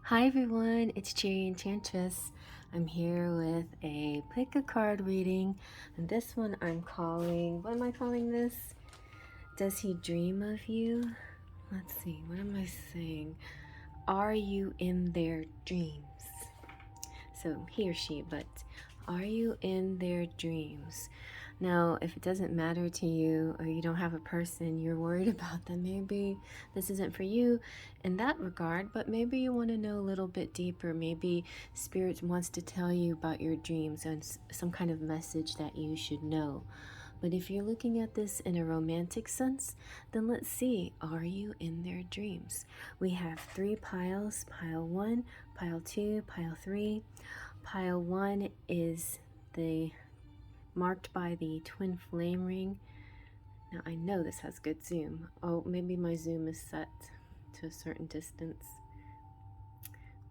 Hi everyone, it's CherryEnchantress. I'm here with a pick a card reading, and this one I'm calling, what am I calling this? Does he dream of you? Let's see, what am I saying? Are you in their dreams? So he or she, but are you in their dreams? Now, if it doesn't matter to you or you don't have a person you're worried about, then maybe this isn't for you in that regard, but maybe you want to know a little bit deeper. Maybe Spirit wants to tell you about your dreams and some kind of message that you should know. But if you're looking at this in a romantic sense, then let's see, are you in their dreams? We have 3 piles, pile 1, pile 2, pile 3. Pile 1 is the marked by the twin flame ring. Now I know this has good zoom. Oh, maybe my zoom is set to a certain distance.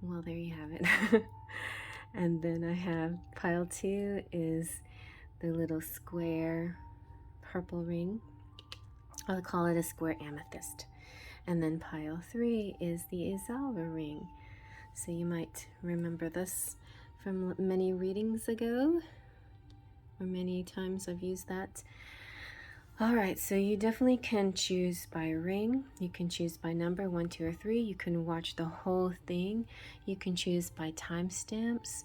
Well, there you have it. And then I have pile 2 is the little square purple ring. I'll call it a square amethyst. And then pile 3 is the Izalva ring. So you might remember this from many readings ago, or many times I've used that. All right, so you definitely can choose by ring. You can choose by number 1, 2, or 3. You can watch the whole thing. You can choose by timestamps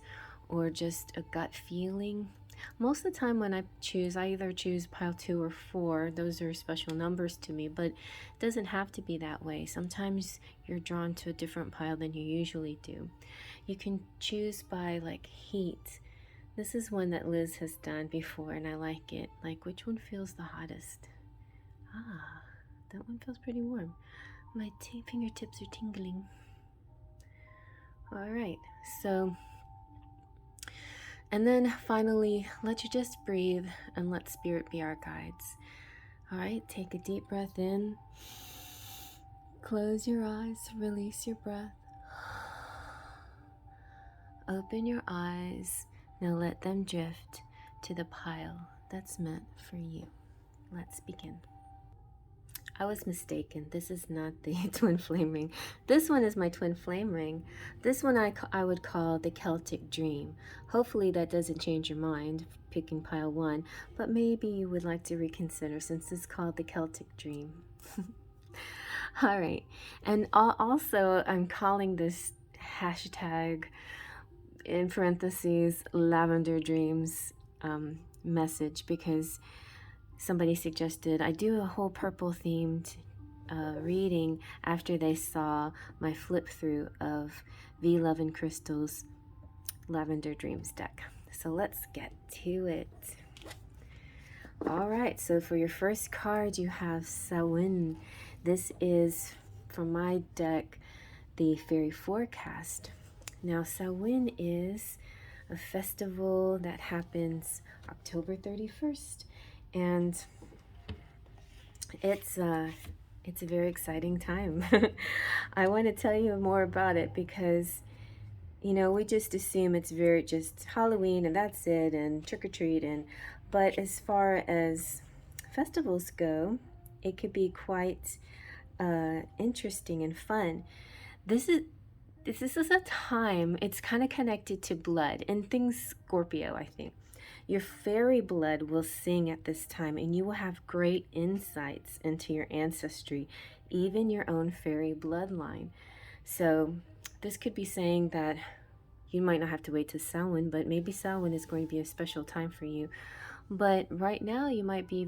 or just a gut feeling. Most of the time when I choose, I either choose pile 2 or 4. Those are special numbers to me, but it doesn't have to be that way. Sometimes you're drawn to a different pile than you usually do. You can choose by like heat. This is one that Liz has done before and I like it. Like, which one feels the hottest? Ah, that one feels pretty warm. My fingertips are tingling. All right, so, and then finally, let you just breathe and let Spirit be our guides. All right, take a deep breath in. Close your eyes, release your breath. Open your eyes. Now let them drift to the pile that's meant for you. Let's begin. I was mistaken. This is not the twin flame ring. This one is my twin flame ring. This one I would call the Celtic Dream. Hopefully that doesn't change your mind picking pile 1, but maybe you would like to reconsider since it's called the Celtic Dream. All right. And also I'm calling this hashtag in parentheses Lavender Dreams message because somebody suggested I do a whole purple themed reading after they saw my flip through of V Love and Crystal's Lavender Dreams deck. So let's get to it. All right, so for your first card you have Samhain. This is from my deck the Faery Forecast. Now Samhain is a festival that happens October 31st, and it's a very exciting time. I want to tell you more about it because, you know, we just assume it's just Halloween and that's it, and trick-or-treat, but as far as festivals go, it could be quite interesting and fun. This is a time, it's kind of connected to blood and things Scorpio, I think. Your fairy blood will sing at this time, and you will have great insights into your ancestry, even your own fairy bloodline. So this could be saying that you might not have to wait to Samhain, but maybe Samhain is going to be a special time for you. But right now you might be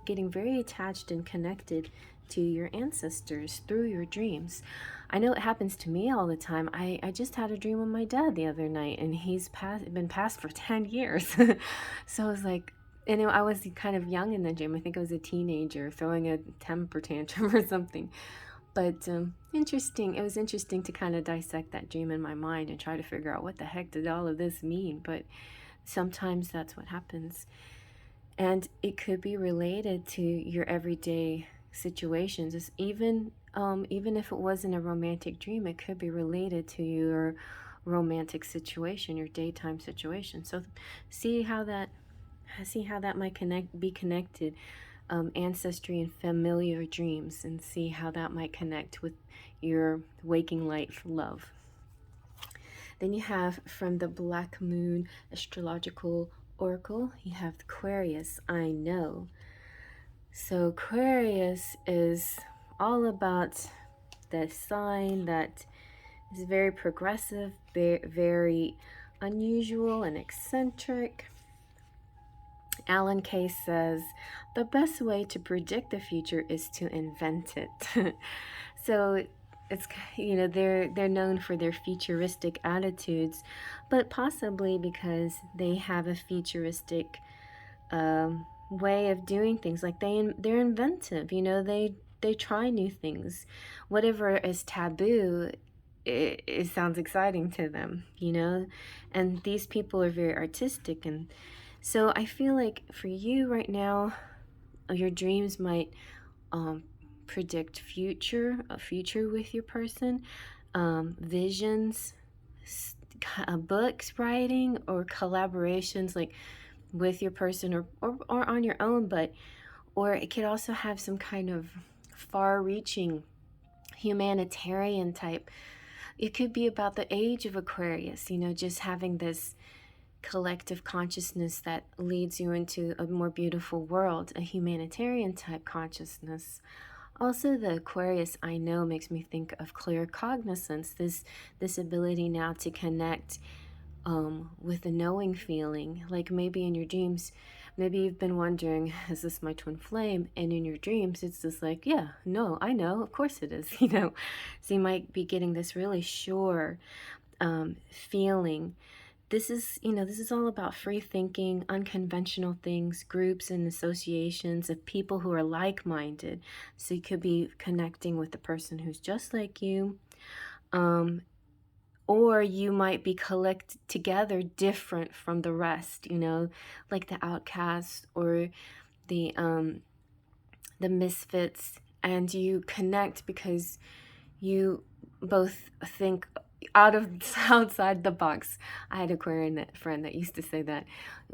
getting very attached and connected to your ancestors through your dreams. I know it happens to me all the time. I just had a dream with my dad the other night, and he's been passed for 10 years. So I was like, and I was kind of young in the dream. I think I was a teenager throwing a temper tantrum or something. But interesting. It was interesting to kind of dissect that dream in my mind and try to figure out what the heck did all of this mean. But sometimes that's what happens. And it could be related to your everyday situations. It's even if it wasn't a romantic dream, it could be related to your romantic situation, your daytime situation. So see how that might be connected, ancestry and familiar dreams, and see how that might connect with your waking life love. Then you have from the Black Moon Astrological Oracle, you have Aquarius, I know. So Aquarius is all about the sign that is very progressive, very unusual and eccentric. Alan Kay says, the best way to predict the future is to invent it. So it's, you know, they're known for their futuristic attitudes, but possibly because they have a futuristic way of doing things. Like they're inventive, you know, they try new things. Whatever is taboo, it sounds exciting to them, you know. And these people are very artistic, and so I feel like for you right now, your dreams might predict a future with your person, visions, books, writing, or collaborations, like with your person, or on your own. But or it could also have some kind of far-reaching humanitarian type. It could be about the age of Aquarius, you know, just having this collective consciousness that leads you into a more beautiful world, a humanitarian type consciousness. Also, the Aquarius, I know, makes me think of clear cognizance, this ability now to connect with a knowing feeling. Like maybe in your dreams, maybe you've been wondering, is this my twin flame? And in your dreams, it's just like, yeah, no, I know, of course it is, you know. So you might be getting this really sure feeling. This is, you know, this is all about free thinking, unconventional things, groups and associations of people who are like-minded. So you could be connecting with the person who's just like you. Or you might be collect together different from the rest, you know, like the outcasts or the misfits, and you connect because you both think outside the box. I had a Aquarian friend that used to say that,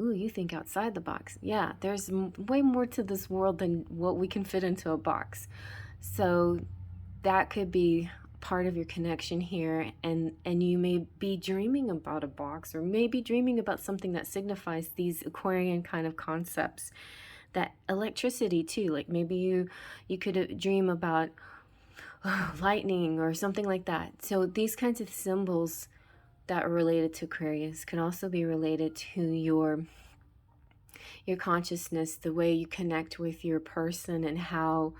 ooh, you think outside the box. Yeah, there's way more to this world than what we can fit into a box. So that could be part of your connection here, and you may be dreaming about a box, or maybe dreaming about something that signifies these Aquarian kind of concepts. That electricity too, like maybe you could dream about lightning or something like that. So these kinds of symbols that are related to Aquarius can also be related to your consciousness, the way you connect with your person, and how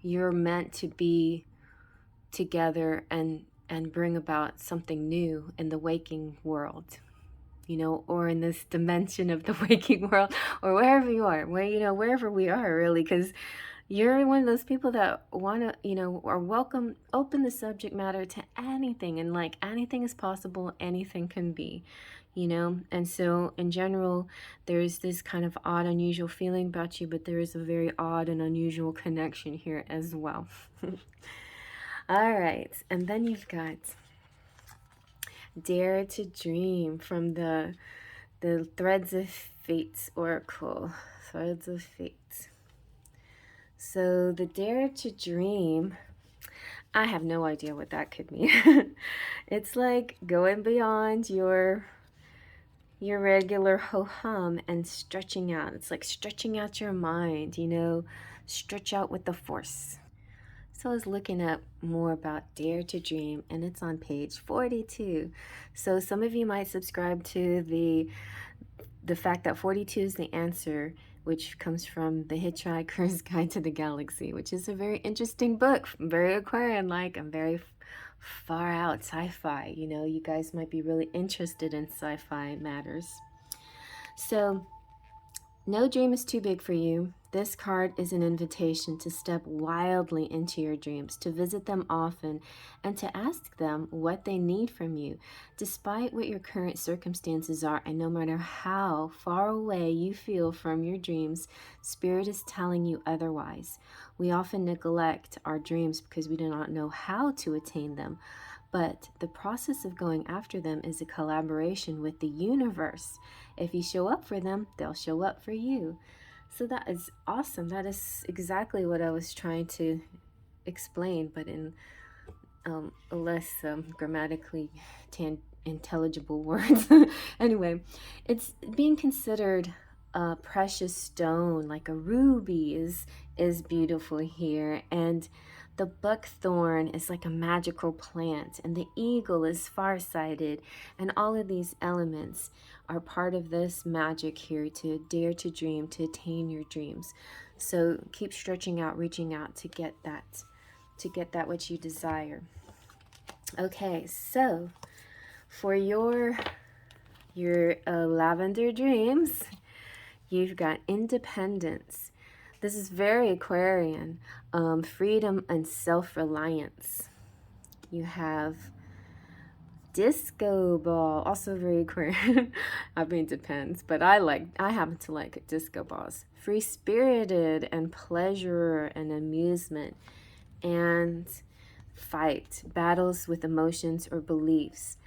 you're meant to be together and bring about something new in the waking world, you know, or in this dimension of the waking world, or wherever you are, wherever we are, really, because you're one of those people that want to, you know, are welcome, open the subject matter to anything, and like anything is possible, anything can be, you know. And so in general, there's this kind of odd, unusual feeling about you, but there is a very odd and unusual connection here as well. All right, and then you've got Dare to Dream from the Threads of Fate Oracle. Threads of Fate. So the Dare to Dream, I have no idea what that could mean. It's like going beyond your regular ho-hum and stretching out. It's like stretching out your mind, you know, stretch out with the force. So I was looking up more about Dare to Dream, and it's on page 42. So some of you might subscribe to the fact that 42 is the answer, which comes from The Hitchhiker's Guide to the Galaxy, which is a very interesting book, very Aquarian-like, and very far out sci-fi. You know, you guys might be really interested in sci-fi matters. So no dream is too big for you. This card is an invitation to step wildly into your dreams, to visit them often, and to ask them what they need from you. Despite what your current circumstances are, and no matter how far away you feel from your dreams, Spirit is telling you otherwise. We often neglect our dreams because we do not know how to attain them. But the process of going after them is a collaboration with the universe. If you show up for them, they'll show up for you. So that is awesome. That is exactly what I was trying to explain, but in less grammatically intelligible words. Anyway, it's being considered a precious stone, like a ruby is beautiful here, and the buckthorn is like a magical plant, and the eagle is farsighted, and all of these elements are part of this magic here to dare to dream, to attain your dreams. So keep stretching out, reaching out to get that which you desire. Okay, so for your lavender dreams, you've got independence. This is very Aquarian. Freedom and self-reliance. You have disco ball, also very Aquarian. I mean, depends, but I happen to like disco balls. Free-spirited and pleasure and amusement, and fight battles with emotions or beliefs.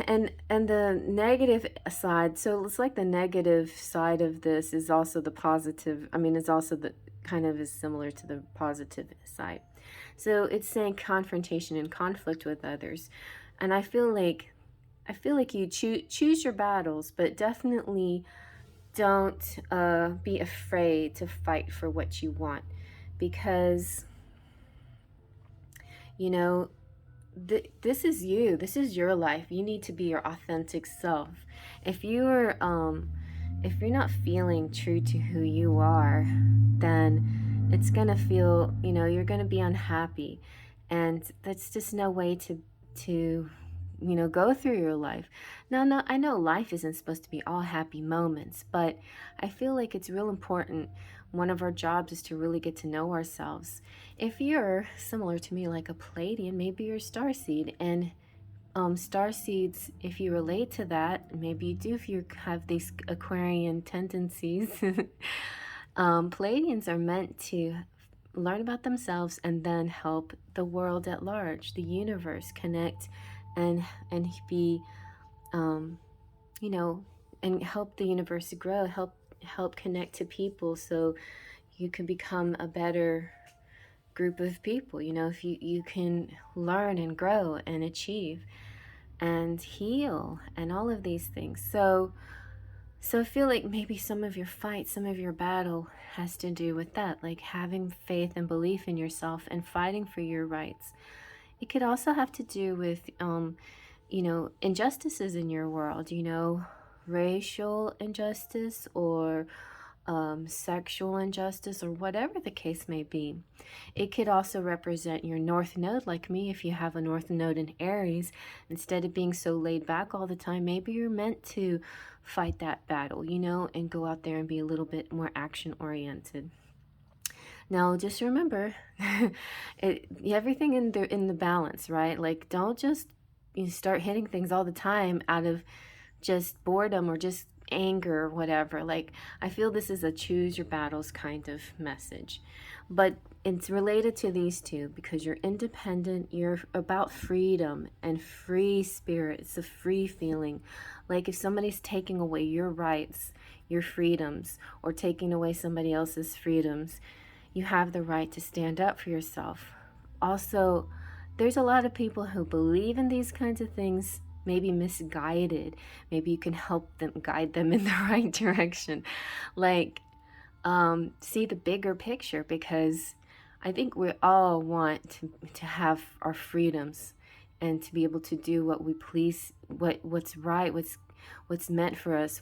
And the negative side, so it's like the negative side of this is also the positive. I mean, it's also the kind of is similar to the positive side. So it's saying confrontation and conflict with others. And I feel like you choose your battles, but definitely don't be afraid to fight for what you want, because you know, this is you. This is your life. You need to be your authentic self. If you're not feeling true to who you are, then it's gonna feel, you're gonna be unhappy, and that's just no way to go through your life. Now, no, I know life isn't supposed to be all happy moments, but I feel like it's real important. One of our jobs is to really get to know ourselves. If you're similar to me, like a Palladian, maybe you're a starseed, and starseeds, if you relate to that, maybe you do if you have these Aquarian tendencies. Palladians are meant to learn about themselves and then help the world at large, the universe, connect and be, and help the universe grow, help connect to people so you can become a better group of people. If you can learn and grow and achieve and heal and all of these things. So I feel like maybe some of your fight, some of your battle has to do with that, like having faith and belief in yourself and fighting for your rights. It could also have to do with injustices in your world, racial injustice or sexual injustice, or whatever the case may be. It could also represent your North Node, like me. If you have a North Node in Aries, instead of being so laid back all the time, maybe you're meant to fight that battle, and go out there and be a little bit more action oriented. Now, just remember, everything in the balance, right? Like, don't just start hitting things all the time out of just boredom or just anger or whatever. Like, I feel this is a choose your battles kind of message, but it's related to these two because you're independent, you're about freedom and free spirit. It's a free feeling. Like, if somebody's taking away your rights, your freedoms, or taking away somebody else's freedoms, you have the right to stand up for yourself. Also, there's a lot of people who believe in these kinds of things, maybe misguided. Maybe you can help them, guide them in the right direction. Like, see the bigger picture, because I think we all want to have our freedoms and to be able to do what we please, what's right, what's meant for us,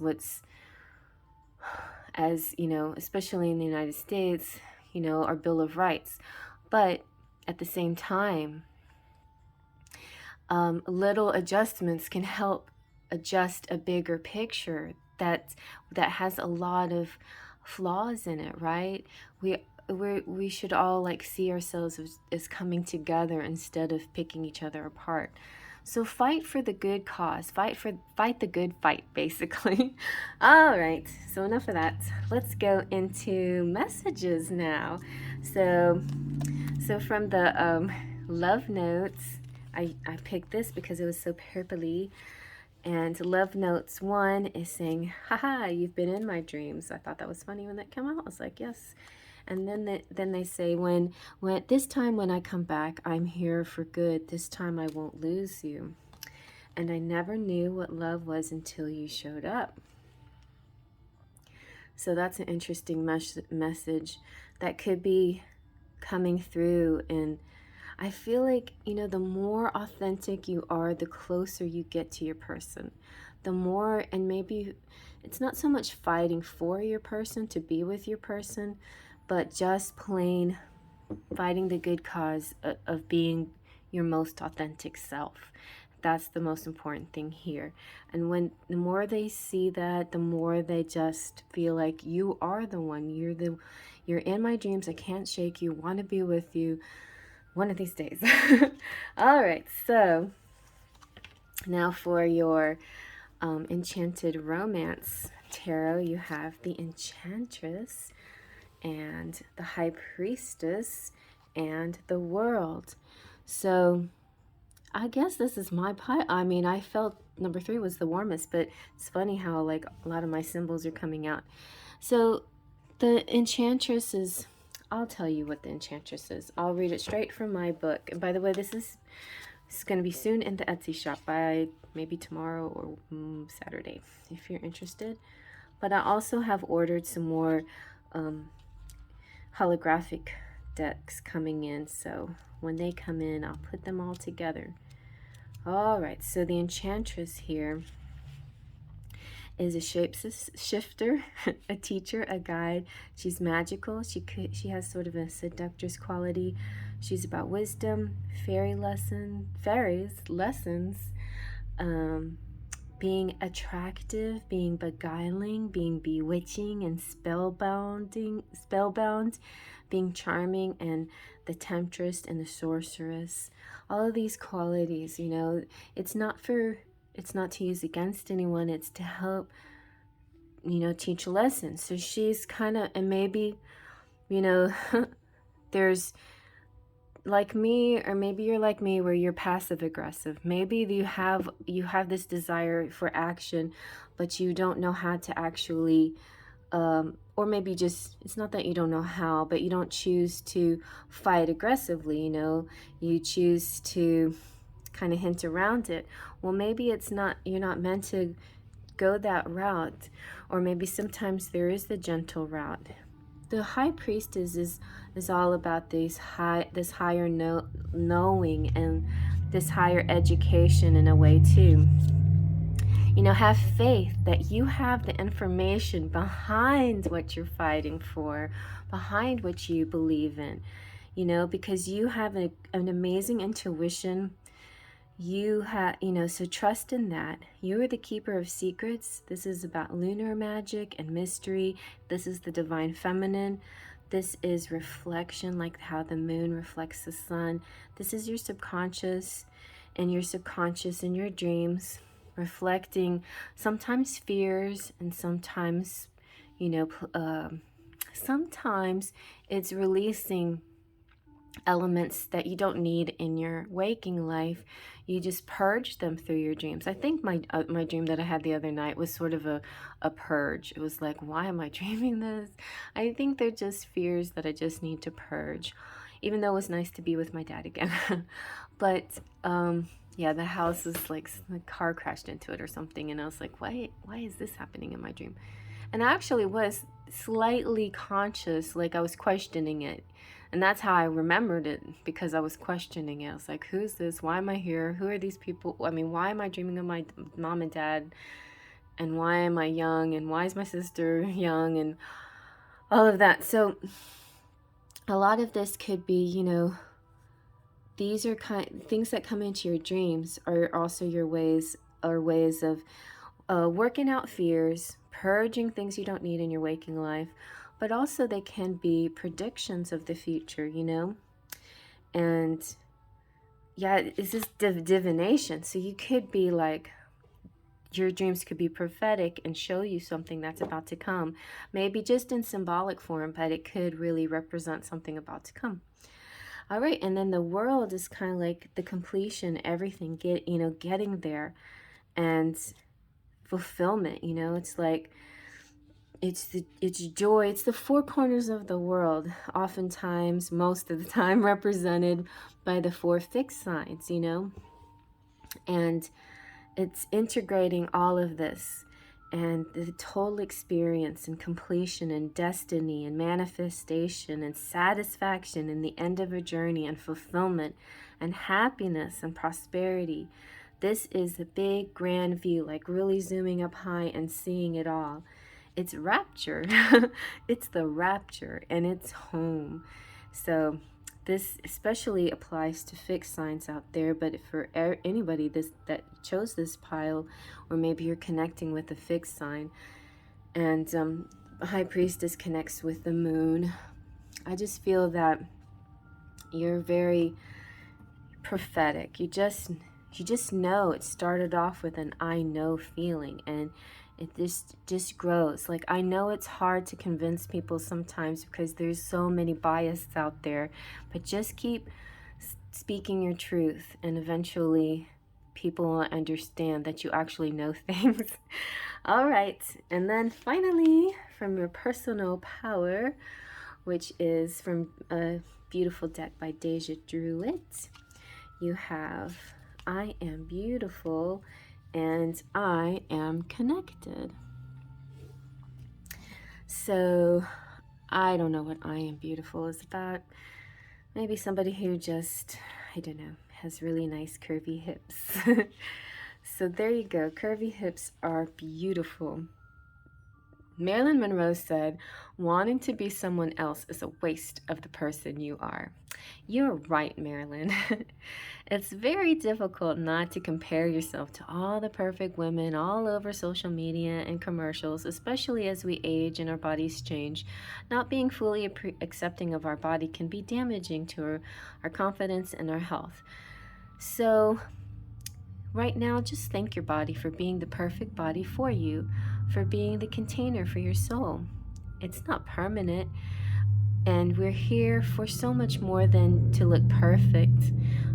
as especially in the United States, our Bill of Rights. But at the same time, little adjustments can help adjust a bigger picture that has a lot of flaws in it, right? We should all like see ourselves as coming together instead of picking each other apart. So fight for the good cause. Fight the good fight, basically. All right. So enough of that. Let's go into messages now. So from the love notes, I picked this because it was so purpley. And love notes 1 is saying, haha, you've been in my dreams. I thought that was funny when that came out. I was like, yes. And then they say, when this time when I come back, I'm here for good. This time I won't lose you. And I never knew what love was until you showed up. So that's an interesting message that could be coming through. And I feel like, you know, the more authentic you are, the closer you get to your person. The more, and maybe it's not so much fighting for your person, to be with your person, but just plain fighting the good cause of being your most authentic self. That's the most important thing here. And when the more they see that, the more they just feel like you are the one. You're in my dreams. I can't shake you. Want to be with you one of these days. All right, so now for your Enchanted Romance Tarot, you have the Enchantress and the High Priestess and the World. So I guess this is my pie. I mean, I felt number 3 was the warmest, but it's funny how like a lot of my symbols are coming out. So the Enchantress is, I'll tell you what the Enchantress is. I'll read it straight from my book. And by the way, this is going to be soon in the Etsy shop by maybe tomorrow or Saturday, if you're interested. But I also have ordered some more holographic decks coming in. So when they come in, I'll put them all together. All right, so the Enchantress here is a shapeshifter, a teacher, a guide. She's magical. She has sort of a seductress quality. She's about wisdom, fairies lessons, being attractive, being beguiling, being bewitching and spellbound, being charming, and the temptress and the sorceress. All of these qualities, you know, it's not to use against anyone, it's to help, you know, teach lessons. So she's kind of, and maybe, you know, there's like me, or maybe you're like me where you're passive aggressive. Maybe you have this desire for action, but you don't know how to actually or maybe just, it's not that you don't know how, but you don't choose to fight aggressively, you know, you choose to kind of hint around it. Well, maybe you're not meant to go that route, or maybe sometimes there is the gentle route. The High Priestess is all about this higher knowing and this higher education in a way too. You know, have faith that you have the information behind what you're fighting for, behind what you believe in, you know, because you have an amazing intuition. You have, you know, so trust in that. You are the keeper of secrets. This is about lunar magic and mystery. This is the divine feminine. This is reflection, like how the moon reflects the sun. This is your subconscious, and your subconscious in your dreams, reflecting sometimes fears, and sometimes, you know, sometimes it's releasing elements that you don't need in your waking life. You just purge them through your dreams. I think my dream that I had the other night was sort of a purge. It was like, why am I dreaming this? I think they're just fears that I just need to purge, even though it was nice to be with my dad again. But yeah, the house is like a car crashed into it or something, and I was like, why is this happening in my dream? And I actually was slightly conscious, like I was questioning it. And that's how I remembered it, because I was questioning it. I was like, who's this? Why am I here? Who are these people? I mean, why am I dreaming of my mom and dad? And why am I young? And why is my sister young? And all of that. So a lot of this could be, you know, these are things that come into your dreams are also your ways of working out fears, purging things you don't need in your waking life. But also they can be predictions of the future, you know? And yeah, this is divination. So you could be like, your dreams could be prophetic and show you something that's about to come. Maybe just in symbolic form, but it could really represent something about to come. All right, and then the World is kind of like the completion, everything, getting there, and fulfillment, you know? It's like it's joy. It's the four corners of the world, oftentimes, most of the time, represented by the four fixed signs, you know? And it's integrating all of this and the total experience and completion and destiny and manifestation and satisfaction in the end of a journey and fulfillment and happiness and prosperity. This is a big grand view, like really zooming up high and seeing it all. It's rapture. It's the rapture, and it's home. So this especially applies to fixed signs out there, but for anybody that chose this pile, or maybe you're connecting with a fixed sign, and High Priestess connects with the moon. I just feel that you're very prophetic. You just know. It started off with an I know feeling, and it just grows. Like, I know it's hard to convince people sometimes because there's so many biases out there, but just keep speaking your truth, and eventually people will understand that you actually know things. All right, and then finally, from your personal power, which is from a beautiful deck by Deja Drewitt, you have I am beautiful and I am connected. So I don't know what I am beautiful is about. Maybe somebody who just, I don't know, has really nice curvy hips. So there you go. Curvy hips are beautiful. Marilyn Monroe said, wanting to be someone else is a waste of the person you are. You're right, Marilyn. It's very difficult not to compare yourself to all the perfect women all over social media and commercials, especially as we age and our bodies change. Not being fully accepting of our body can be damaging to our confidence and our health. So right now, just thank your body for being the perfect body for you, for being the container for your soul. It's not permanent, and we're here for so much more than to look perfect.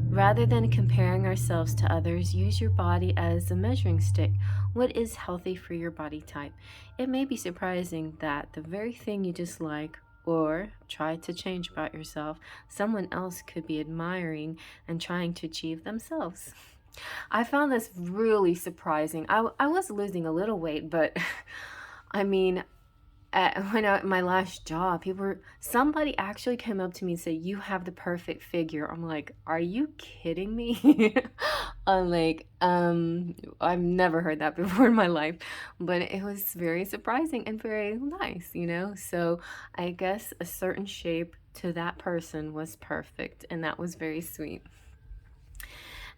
Rather than comparing ourselves to others, use your body as a measuring stick. What is healthy for your body type? It may be surprising that the very thing you dislike or try to change about yourself, someone else could be admiring and trying to achieve themselves. I found this really surprising. I was losing a little weight, but I mean, at my last job, somebody actually came up to me and said, "You have the perfect figure." I'm like, "Are you kidding me?" I'm like, I've never heard that before in my life, but it was very surprising and very nice, you know? So I guess a certain shape to that person was perfect, and that was very sweet.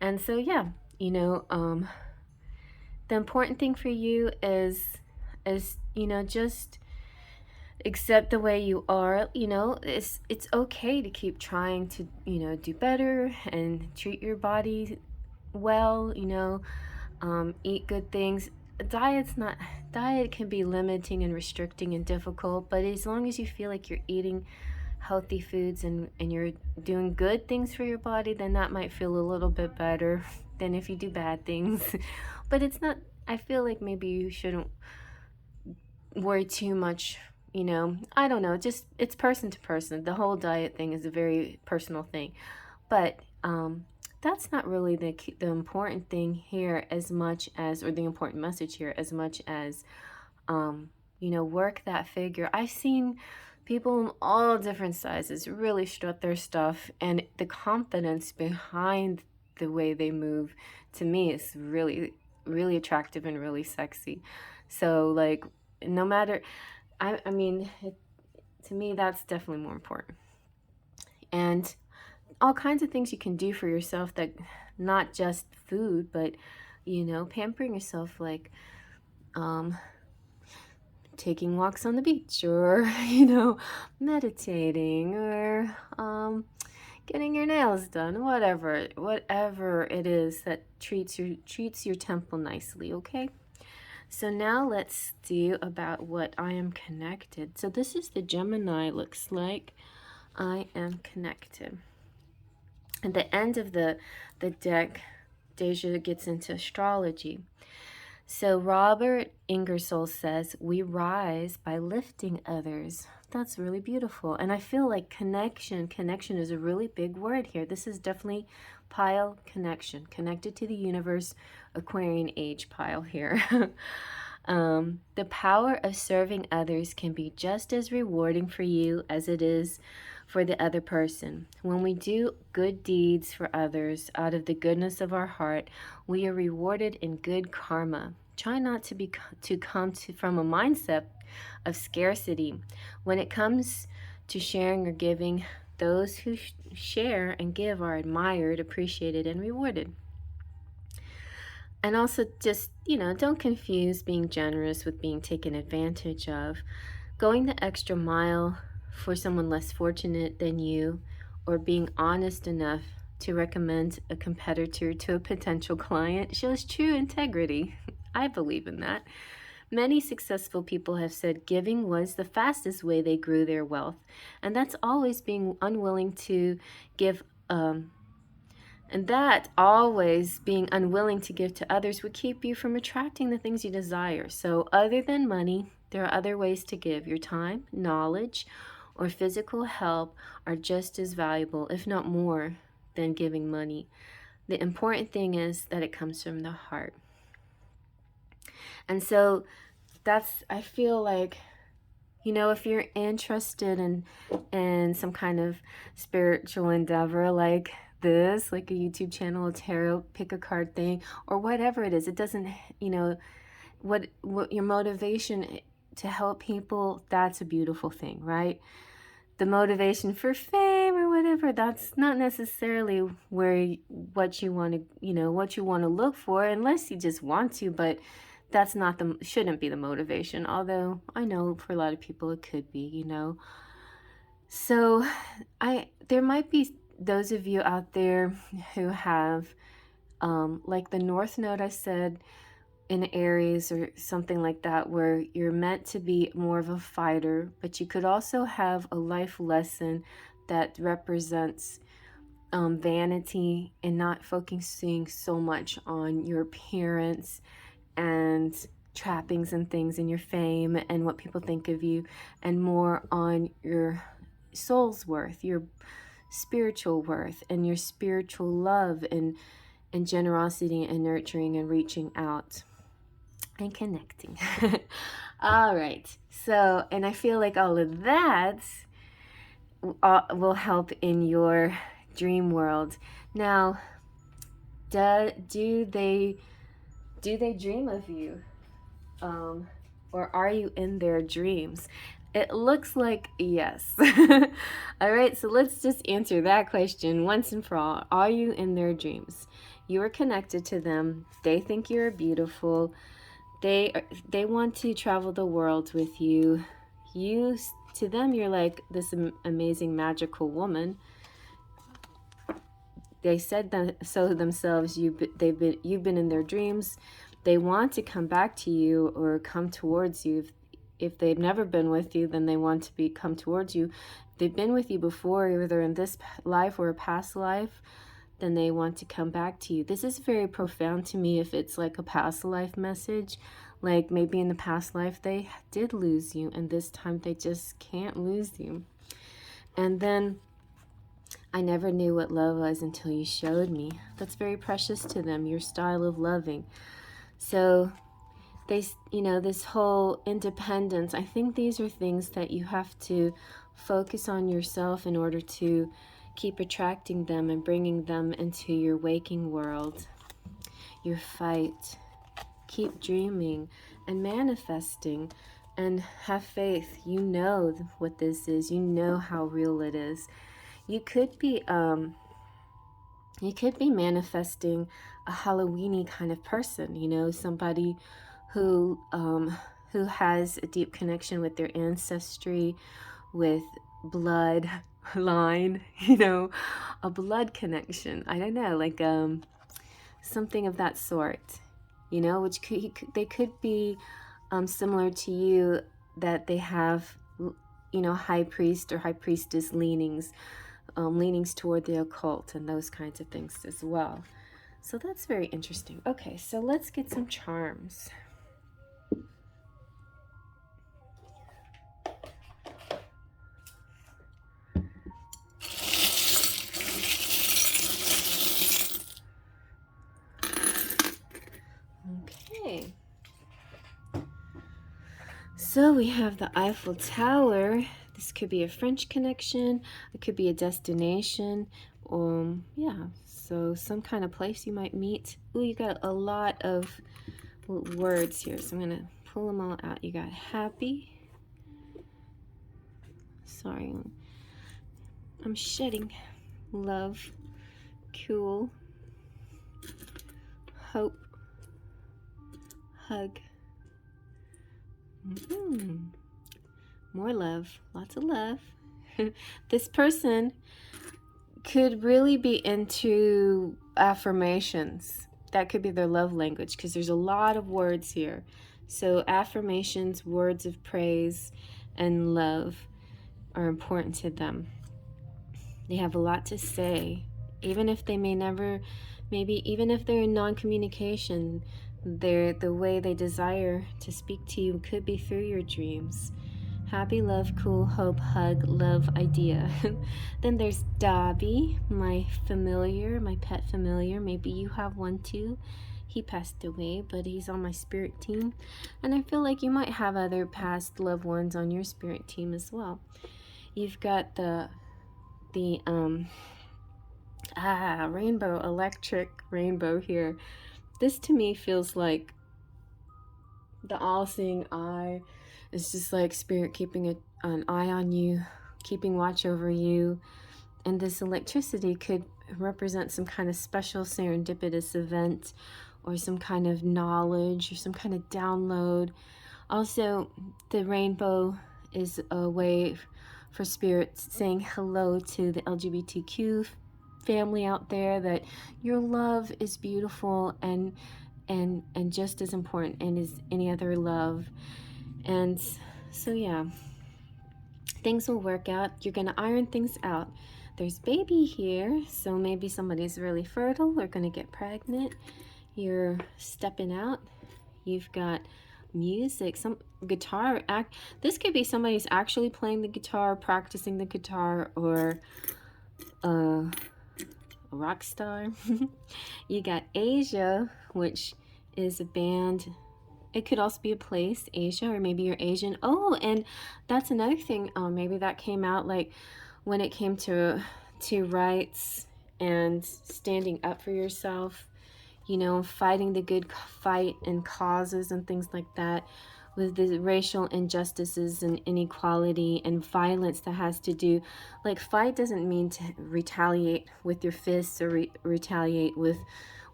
And so, yeah, you know, the important thing for you is, you know, just accept the way you are. You know, it's okay to keep trying to, you know, do better and treat your body well, you know, eat good things. Diet can be limiting and restricting and difficult, but as long as you feel like you're eating healthy foods and you're doing good things for your body, then that might feel a little bit better than if you do bad things. But it's not, I feel like maybe you shouldn't worry too much, you know. I don't know, just it's person to person. The whole diet thing is a very personal thing. But that's not really the important thing here as much as, or the important message here as much as, you know, work that figure. I've seen people in all different sizes really strut their stuff, and the confidence behind the way they move, to me, is really, really attractive and really sexy. So, like, no matter, I mean, to me, that's definitely more important. And all kinds of things you can do for yourself, that not just food, but, you know, pampering yourself, like taking walks on the beach, or, you know, meditating, or getting your nails done, whatever it is that treats your temple nicely. Okay, so now let's do about what I am connected. So this is the Gemini looks like. I am connected. At the end of the deck, Deja gets into astrology. So Robert Ingersoll says, we rise by lifting others. That's really beautiful. And I feel like connection is a really big word here. This is definitely pile connection, connected to the universe, Aquarian age pile here. The power of serving others can be just as rewarding for you as it is for the other person. When we do good deeds for others out of the goodness of our heart, we are rewarded in good karma. Try not to come from a mindset of scarcity. When it comes to sharing or giving, those who share and give are admired, appreciated, and rewarded. And also just, don't confuse being generous with being taken advantage of. Going the extra mile for someone less fortunate than you, or being honest enough to recommend a competitor to a potential client shows true integrity. I believe in that. Many successful people have said giving was the fastest way they grew their wealth, and that's always being unwilling to give and that always being unwilling to give to others would keep you from attracting the things you desire. So other than money, there are other ways to give. Your time, knowledge, or physical help are just as valuable, if not more, than giving money. The important thing is that it comes from the heart. And so I feel like, if you're interested in some kind of spiritual endeavor like this, like a YouTube channel, a tarot, pick a card thing, or whatever it is, it doesn't, what your motivation to help people, that's a beautiful thing, right? The motivation for fame or whatever, that's not necessarily what you want to look for, unless you just want to, but that's shouldn't be the motivation, although I know for a lot of people it could be, So there might be those of you out there who have, like the North Node I said, in Aries or something like that, where you're meant to be more of a fighter, but you could also have a life lesson that represents vanity and not focusing so much on your appearance and trappings and things and your fame and what people think of you, and more on your soul's worth, your spiritual worth, and your spiritual love and generosity and nurturing and reaching out and connecting. All right. So, and I feel like all of that will help in your dream world. Now, do they dream of you? Or are you in their dreams? It looks like yes. All right, so let's just answer that question once and for all. Are you in their dreams? You are connected to them. They think you're beautiful. They want to travel the world with you. To them, you're like this amazing magical woman. They said that so themselves. You've been in their dreams. They want to come back to you or come towards you. If they've never been with you, then they want to come towards you. If they've been with you before, either in this life or a past life, then they want to come back to you. This is very profound to me if it's like a past life message. Like maybe in the past life they did lose you, and this time they just can't lose you. And then, I never knew what love was until you showed me. That's very precious to them, your style of loving. So they, this whole independence, I think these are things that you have to focus on yourself in order to keep attracting them and bringing them into your waking world. Your fight. Keep dreaming and manifesting and have faith. You know what this is. You know how real it is. You could be manifesting a Halloweeny kind of person, somebody who has a deep connection with their ancestry, with blood line, a blood connection. I don't know, like something of that sort, which they could be similar to you, that they have, high priest or high priestess leanings toward the occult and those kinds of things as well. So that's very interesting. Okay, so let's get some charms. Okay. So we have the Eiffel Tower. This could be a French connection. It could be a destination. Yeah, so some kind of place you might meet. Ooh, you got a lot of words here, so I'm going to pull them all out. You got happy. Sorry, I'm shedding. Love. Cool. Hope. Hug. More love. Lots of love. This person could really be into affirmations. That could be their love language, because there's a lot of words here. So affirmations, words of praise, and love are important to them. They have a lot to say, even if they may never, maybe even if they're in non-communication, the way they desire to speak to you could be through your dreams. Happy, love, cool, hope, hug, love, idea. Then there's Dobby, my familiar, my pet familiar. Maybe you have one too. He passed away, but he's on my spirit team. And I feel like you might have other past loved ones on your spirit team as well. You've got the rainbow, electric rainbow here. This to me feels like the all-seeing eye. It's just like spirit keeping an eye on you, keeping watch over you. And this electricity could represent some kind of special serendipitous event, or some kind of knowledge, or some kind of download. Also, the rainbow is a way for spirits saying hello to the LGBTQ family out there, that your love is beautiful and just as important and as any other love. And so yeah, things will work out. You're gonna iron things out. There's baby here, so maybe somebody's really fertile or gonna get pregnant. You're stepping out. You've got music, some guitar. This could be somebody's actually playing the guitar, practicing the guitar, or a rock star. You got Asia, which is a band. It could also be a place, Asia, or maybe you're Asian. Oh, and that's another thing. Maybe that came out like when it came to rights and standing up for yourself, you know, fighting the good fight and causes and things like that, with the racial injustices and inequality and violence that has to do, like, fight doesn't mean to retaliate with your fists or retaliate with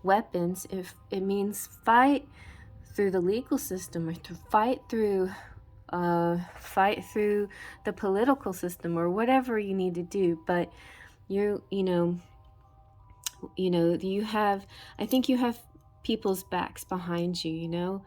weapons. If it means fight through the legal system, or to fight through the political system, or whatever you need to do. But you have, I think you have people's backs behind you, you know,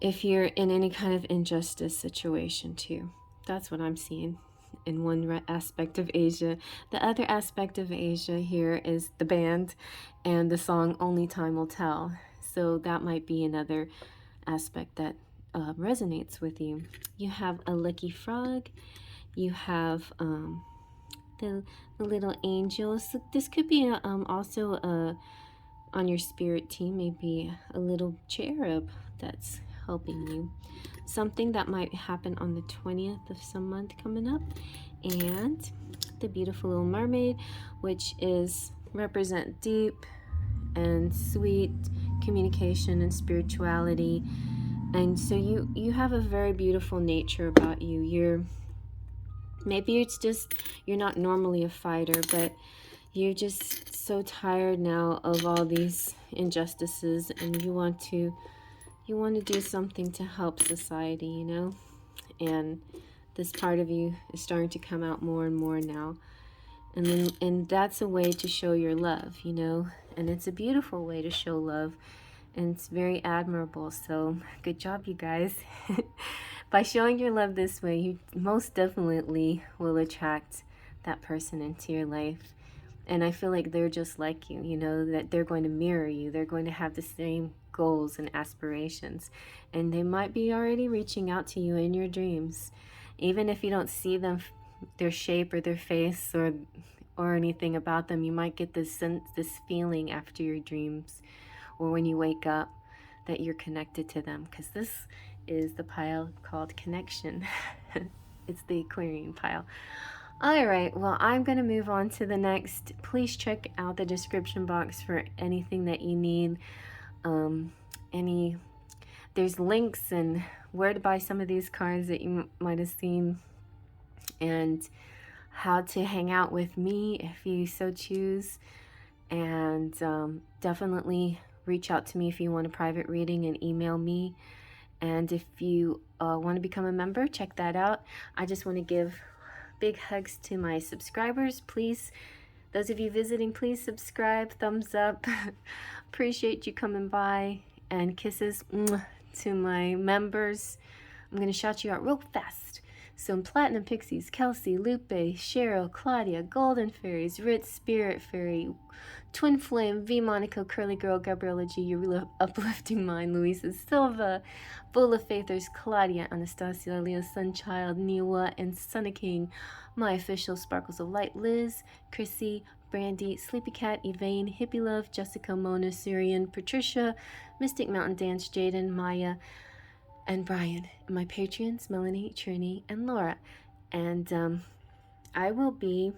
if you're in any kind of injustice situation too. That's what I'm seeing in one aspect of Asia. The other aspect of Asia here is the band and the song Only Time Will Tell. So that might be another aspect that resonates with you. You have a lucky frog. You have the little angels. So this could be also on your spirit team, maybe a little cherub that's helping you. Something that might happen on the 20th of some month coming up. And the beautiful little mermaid, which is represent deep and sweet communication and spirituality. And so you have a very beautiful nature about you. Maybe it's just you're not normally a fighter, but you're just so tired now of all these injustices, and you want to do something to help society, you know. And this part of you is starting to come out more and more now. And that's a way to show your love, you know. And it's a beautiful way to show love, and it's very admirable. So good job, you guys. By showing your love this way, you most definitely will attract that person into your life. And I feel like they're just like you, you know, that they're going to mirror you. They're going to have the same goals and aspirations. And they might be already reaching out to you in your dreams. Even if you don't see them, their shape or their face or anything about them, you might get this sense, this feeling after your dreams or when you wake up that you're connected to them, because this is the pile called connection. It's the Aquarian pile. All right, well, I'm going to move on to the next. Please check out the description box for anything that you need. There's links and where to buy some of these cards that you might have seen, and how to hang out with me if you so choose. And definitely reach out to me if you want a private reading and email me. And if you want to become a member, check that out. I just want to give big hugs to my subscribers. Please, those of you visiting, please subscribe, thumbs up. Appreciate you coming by. And kisses to my members. I'm going to shout you out real fast. So Platinum Pixies, Kelsey, Lupe, Cheryl, Claudia, Golden Fairies, Ritz, Spirit Fairy, Twin Flame, V Monaco, Curly Girl, Gabriella G, Your Uplifting Mind, Louisa Silva, Full of Faithers, Claudia, Anastasia, Leo Sunchild, Niwa, and Sunny King, my official Sparkles of Light, Liz, Chrissy, Brandy, Sleepy Cat, Evane, Hippie Love, Jessica, Mona, Syrian, Patricia, Mystic Mountain Dance, Jaden, Maya, and Brian, and my Patreons, Melanie, Trini, and Laura. And I will be,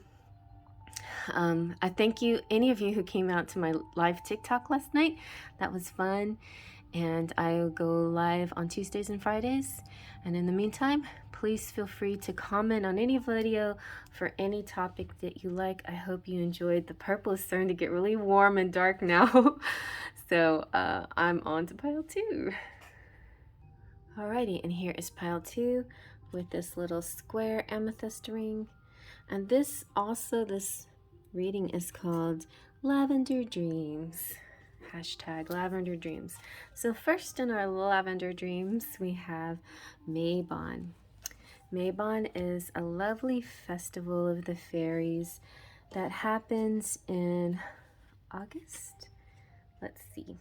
I thank you, any of you who came out to my live TikTok last night. That was fun. And I'll go live on Tuesdays and Fridays. And in the meantime, please feel free to comment on any video for any topic that you like. I hope you enjoyed. The purple is starting to get really warm and dark now. So I'm on to pile 2. Alrighty, and here is pile 2 with this little square amethyst ring. And this reading is called Lavender Dreams. Hashtag Lavender Dreams. So first in our Lavender Dreams, we have Mabon. Mabon is a lovely festival of the fairies that happens in August. Let's see.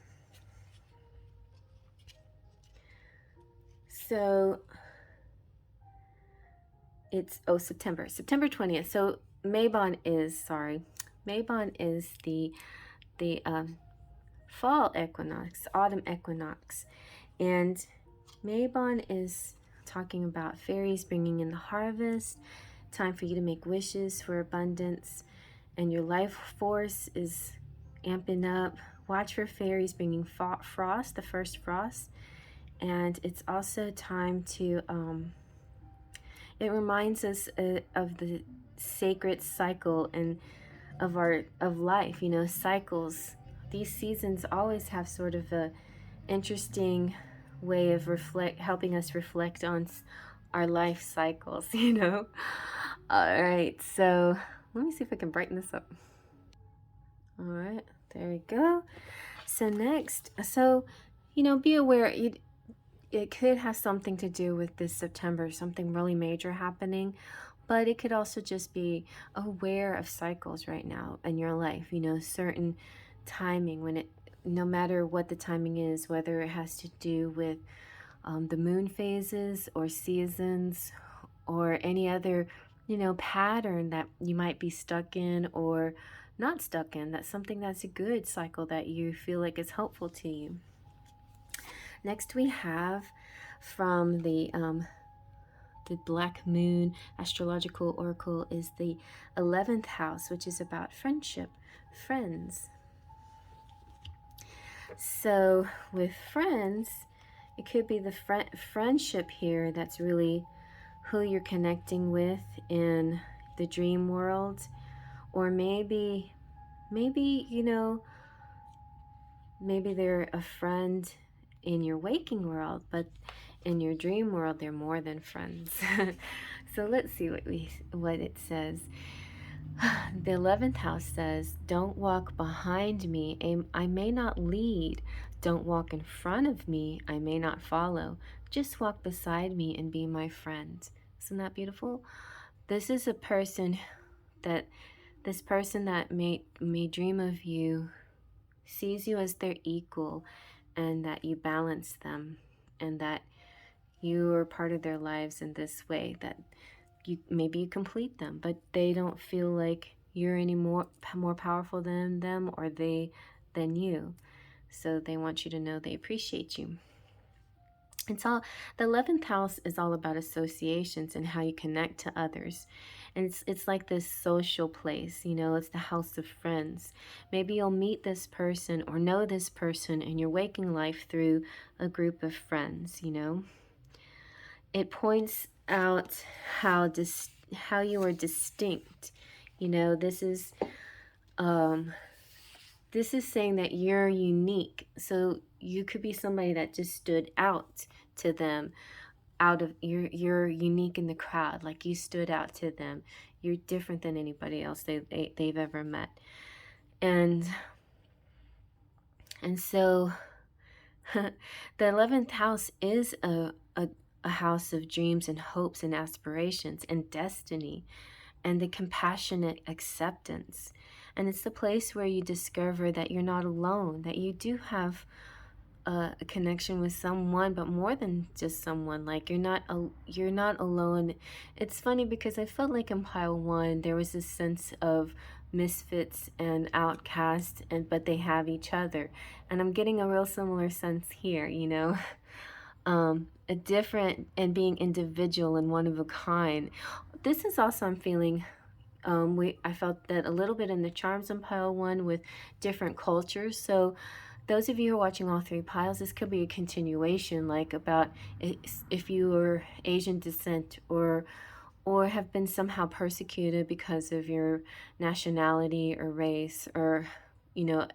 So it's, September 20th. So Mabon is the fall equinox, autumn equinox. And Mabon is talking about fairies bringing in the harvest, time for you to make wishes for abundance, and your life force is amping up. Watch for fairies bringing frost, the first frost. And it's also time to, it reminds us of the sacred cycle and of life, you know, cycles. These seasons always have sort of a interesting way of helping us reflect on our life cycles, you know. All right, so let me see if I can brighten this up. All right, there we go. So next, you know, be aware, it could have something to do with this September, something really major happening, but it could also just be aware of cycles right now in your life, you know, certain timing when no matter what the timing is, whether it has to do with the moon phases or seasons or any other, you know, pattern that you might be stuck in or not stuck in, that's something that's a good cycle that you feel like is helpful to you. Next we have from the Black Moon Astrological Oracle is the 11th house, which is about friendship, friends. So with friends, it could be the friendship here that's really who you're connecting with in the dream world, or maybe you know, maybe they're a friend in your waking world, but in your dream world they're more than friends. So let's see what it says. The 11th house says, don't walk behind me, I may not lead. Don't walk in front of me, I may not follow. Just walk beside me and be my friend. Isn't that beautiful? This is a person that This person that may dream of you sees you as their equal, and that you balance them, and that you are part of their lives in this way, that maybe you complete them, but they don't feel like you're any more powerful than them, or they than you. So they want you to know they appreciate you. It's all, the 11th house is all about associations and how you connect to others. And it's like this social place, you know, it's the house of friends. Maybe you'll meet this person or know this person in your waking life through a group of friends, you know. It points out how you are distinct. You know, this is saying that you're unique. So you could be somebody that just stood out to them, out of you're unique in the crowd, like you stood out to them. You're different than anybody else they've ever met. And so the 11th house is a house of dreams and hopes and aspirations and destiny and the compassionate acceptance. And it's the place where you discover that you're not alone, that you do have a connection with someone, but more than just someone. Like you're not alone. It's funny because I felt like in pile 1 there was this sense of misfits and outcasts, but they have each other, and I'm getting a real similar sense here, you know. A different and being individual and one of a kind. This is also, I'm feeling, I felt that a little bit in the charms in pile 1 with different cultures. So those of you who are watching all 3 piles, this could be a continuation, like about if you are Asian descent or have been somehow persecuted because of your nationality or race, or, you know,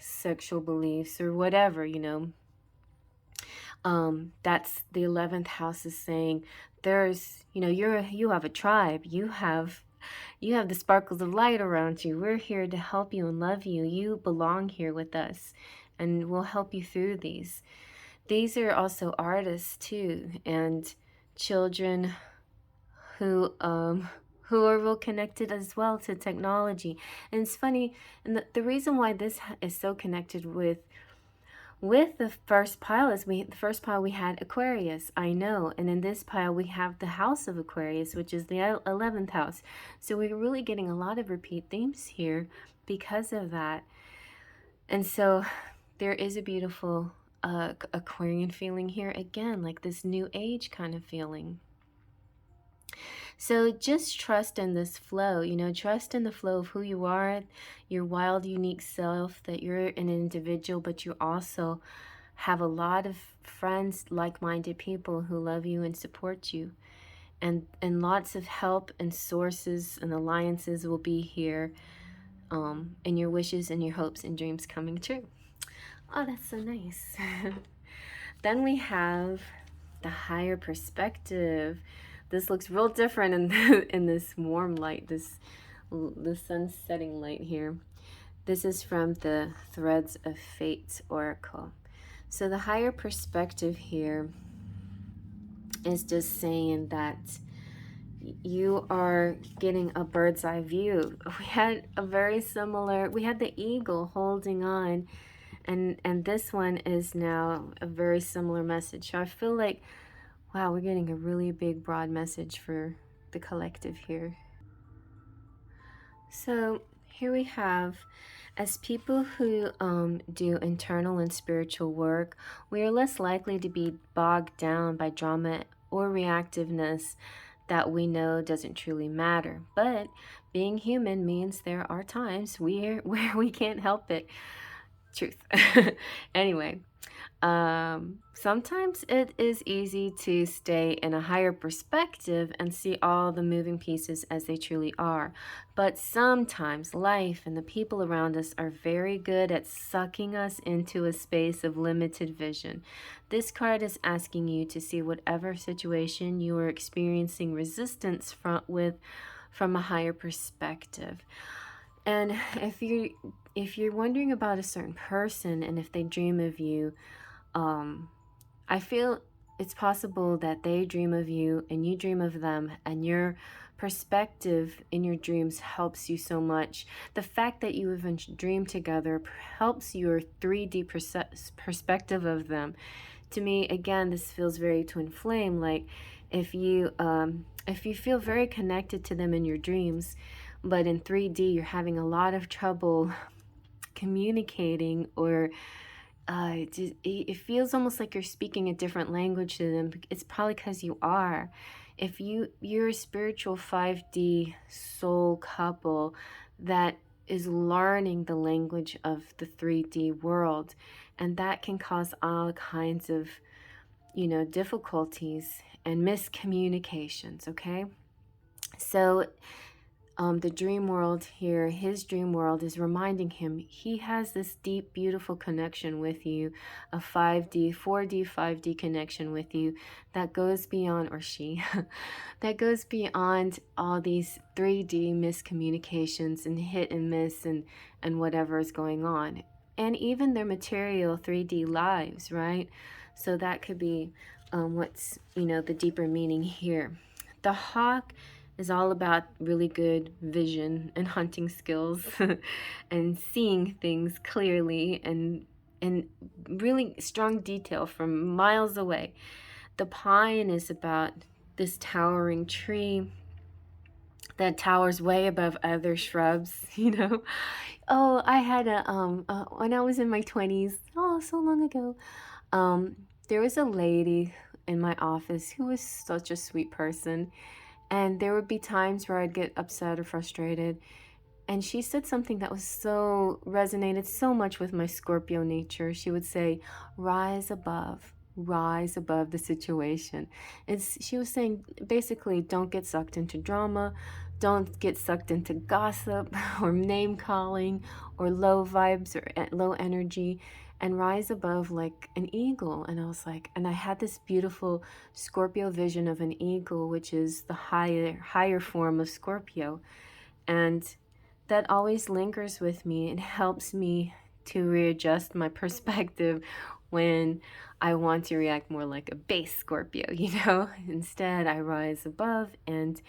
sexual beliefs or whatever, you know. That's the 11th house is saying there's, you know, you have a tribe, you have the sparkles of light around you. We're here to help you and love you. You belong here with us, and we'll help you through these. These are also artists too, and children who are real connected as well to technology. And it's funny, and the reason why this is so connected with the first pile is the first pile we had Aquarius, I know, and in this pile we have the house of Aquarius, which is the 11th house. So we're really getting a lot of repeat themes here because of that. And so there is a beautiful Aquarian feeling here again, like this new age kind of feeling. So just trust in this flow, you know, trust in the flow of who you are, your wild, unique self, that you're an individual, but you also have a lot of friends, like-minded people who love you and support you. And lots of help and sources and alliances will be here, and your wishes and your hopes and dreams coming true. Oh, that's so nice. Then we have the higher perspective. This looks real different in this warm light, the sun setting light here. This is from the Threads of Fate Oracle. So the higher perspective here is just saying that you are getting a bird's eye view. We had the eagle holding on, and this one is now a very similar message. So I feel like, wow, we're getting a really big, broad message for the collective here. So here we have, as people who do internal and spiritual work, we are less likely to be bogged down by drama or reactiveness that we know doesn't truly matter. But being human means there are times where we can't help it. Truth. Anyway. Sometimes it is easy to stay in a higher perspective and see all the moving pieces as they truly are. But sometimes life and the people around us are very good at sucking us into a space of limited vision. This card is asking you to see whatever situation you are experiencing resistance from a higher perspective. And if you're wondering about a certain person and if they dream of you, I feel it's possible that they dream of you and you dream of them, and you're Perspective in your dreams helps you so much. The fact that you even dream together helps your 3D perspective of them. To me, again, this feels very twin flame. Like if you feel very connected to them in your dreams, but in 3D you're having a lot of trouble communicating, or it feels almost like you're speaking a different language to them. It's probably because you are. If you're a spiritual 5D soul couple that is learning the language of the 3D world, and that can cause all kinds of, difficulties and miscommunications, okay? So the dream world here, his dream world, is reminding him he has this deep, beautiful connection with you, a 5D, 4D, 5D connection with you that goes beyond, or she, that goes beyond all these 3D miscommunications and hit and miss and whatever is going on. And even their material 3D lives, right? So that could be what's, the deeper meaning here. The hawk is all about really good vision and hunting skills and seeing things clearly and really strong detail from miles away. The pine is about this towering tree that towers way above other shrubs, Oh, I had when I was in my 20s, oh, so long ago, there was a lady in my office who was such a sweet person. And there would be times where I'd get upset or frustrated. And she said something that was resonated so much with my Scorpio nature. She would say, rise above the situation. She was saying, basically, don't get sucked into drama. Don't get sucked into gossip or name calling or low vibes or low energy, and rise above like an eagle. And I was like, and I had this beautiful Scorpio vision of an eagle, which is the higher form of Scorpio. And that always lingers with me and helps me to readjust my perspective when I want to react more like a base Scorpio, Instead, I rise above and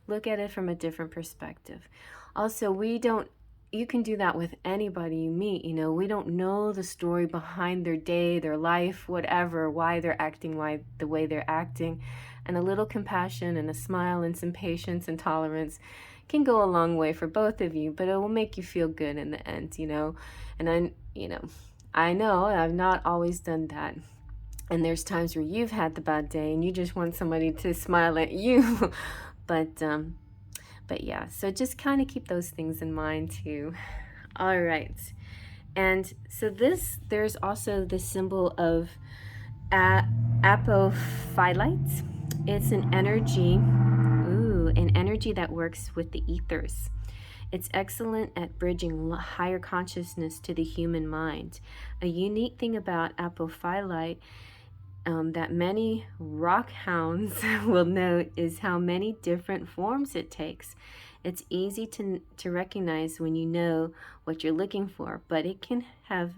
look at it from a different perspective. Also, you can do that with anybody you meet. We don't know the story behind their day, their life, whatever, why they're acting the way they're acting. And a little compassion and a smile and some patience and tolerance can go a long way for both of you, but it will make you feel good in the end, And I know I've not always done that. And there's times where you've had the bad day and you just want somebody to smile at you. But yeah, so just kind of keep those things in mind too. All right. And so there's also the symbol of apophyllite. It's an energy that works with the ethers. It's excellent at bridging higher consciousness to the human mind. A unique thing about apophyllite that many rock hounds will note is how many different forms it takes. It's easy to recognize when you know what you're looking for, but it can have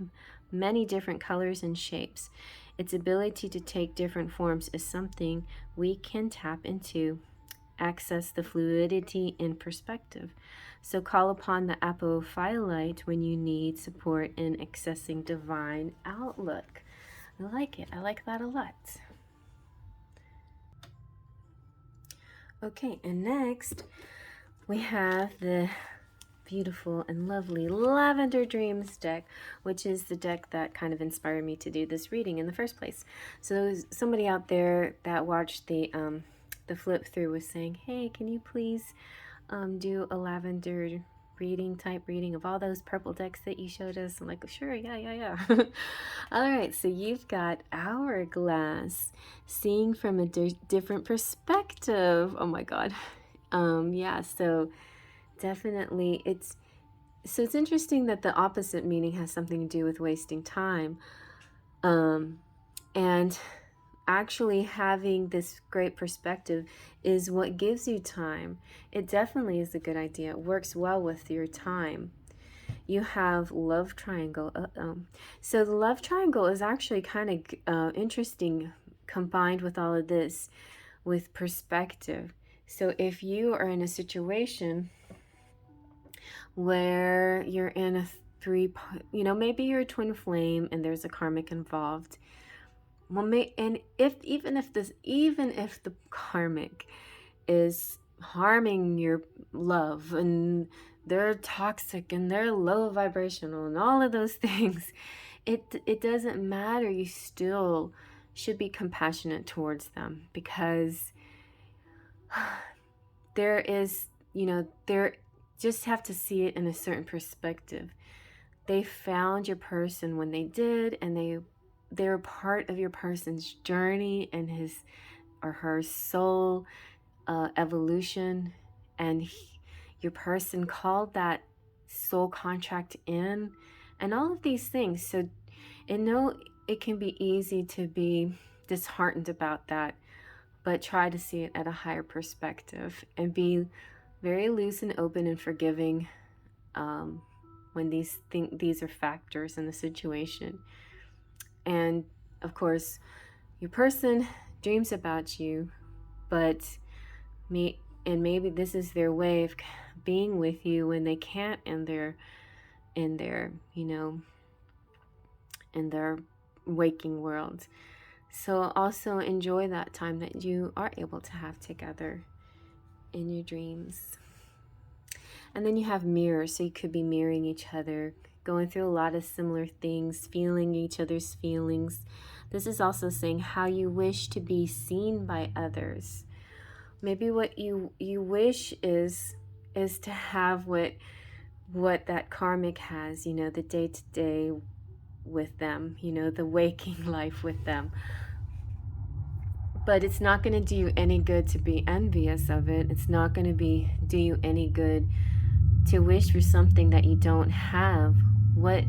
many different colors and shapes. Its ability to take different forms is something we can tap into, access the fluidity in perspective. So call upon the apophyllite when you need support in accessing divine outlook. I like it. I like that a lot. Okay, and next we have the beautiful and lovely Lavender Dreams deck, which is the deck that kind of inspired me to do this reading in the first place. So somebody out there that watched the flip through was saying, hey, can you please do a lavender type reading of all those purple decks that you showed us? I'm like, sure, yeah. All right, so you've got Hourglass, seeing from a different perspective. Oh my god. Yeah, so definitely it's interesting that the opposite meaning has something to do with wasting time, and actually having this great perspective is what gives you time. It definitely is a good idea. It works well with your time. You have love triangle. So the love triangle is actually kind of interesting combined with all of this, with perspective. So if you are in a situation where you're in a maybe you're a twin flame and there's a karmic involved. Well, and even if the karmic is harming your love and they're toxic and they're low vibrational and all of those things, it doesn't matter. You still should be compassionate towards them, because there is, there just have to see it in a certain perspective. They found your person when they did, and they're part of your person's journey and his or her soul evolution, and your person called that soul contract in, and all of these things. So it can be easy to be disheartened about that, but try to see it at a higher perspective and be very loose and open and forgiving when these are factors in the situation. And of course, your person dreams about you, but maybe this is their way of being with you when they can't in their in their waking world. So also enjoy that time that you are able to have together in your dreams. And then you have mirrors, so you could be mirroring each other, going through a lot of similar things, feeling each other's feelings. This is also saying how you wish to be seen by others. Maybe what you wish is to have what that karmic has, the day-to-day with them, the waking life with them. But it's not going to do you any good to be envious of it. It's not going to do you any good to wish for something that you don't have. What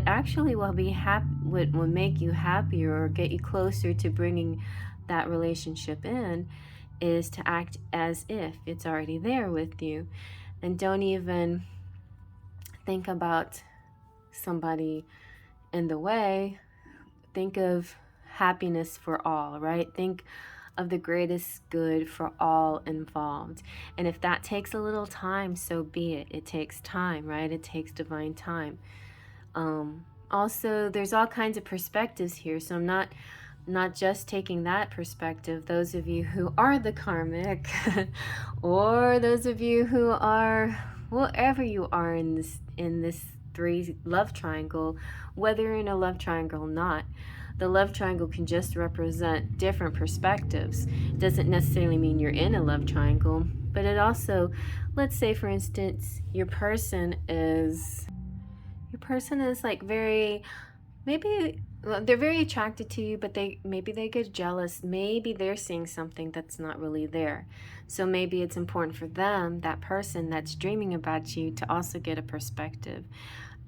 actually will will make you happier or get you closer to bringing that relationship in is to act as if it's already there with you, and don't even think about somebody in the way. Think of happiness for all, right? Think of the greatest good for all involved. And if that takes a little time, so be it. It takes time, right? It takes divine time. Also, there's all kinds of perspectives here, so I'm not just taking that perspective. Those of you who are the karmic or those of you who are wherever you are in this three love triangle, whether you're in a love triangle or not, the love triangle can just represent different perspectives. It doesn't necessarily mean you're in a love triangle, but it also, let's say for instance, your person is like very, maybe they're very attracted to you, but maybe they get jealous. Maybe they're seeing something that's not really there. So maybe it's important for them, that person that's dreaming about you, to also get a perspective.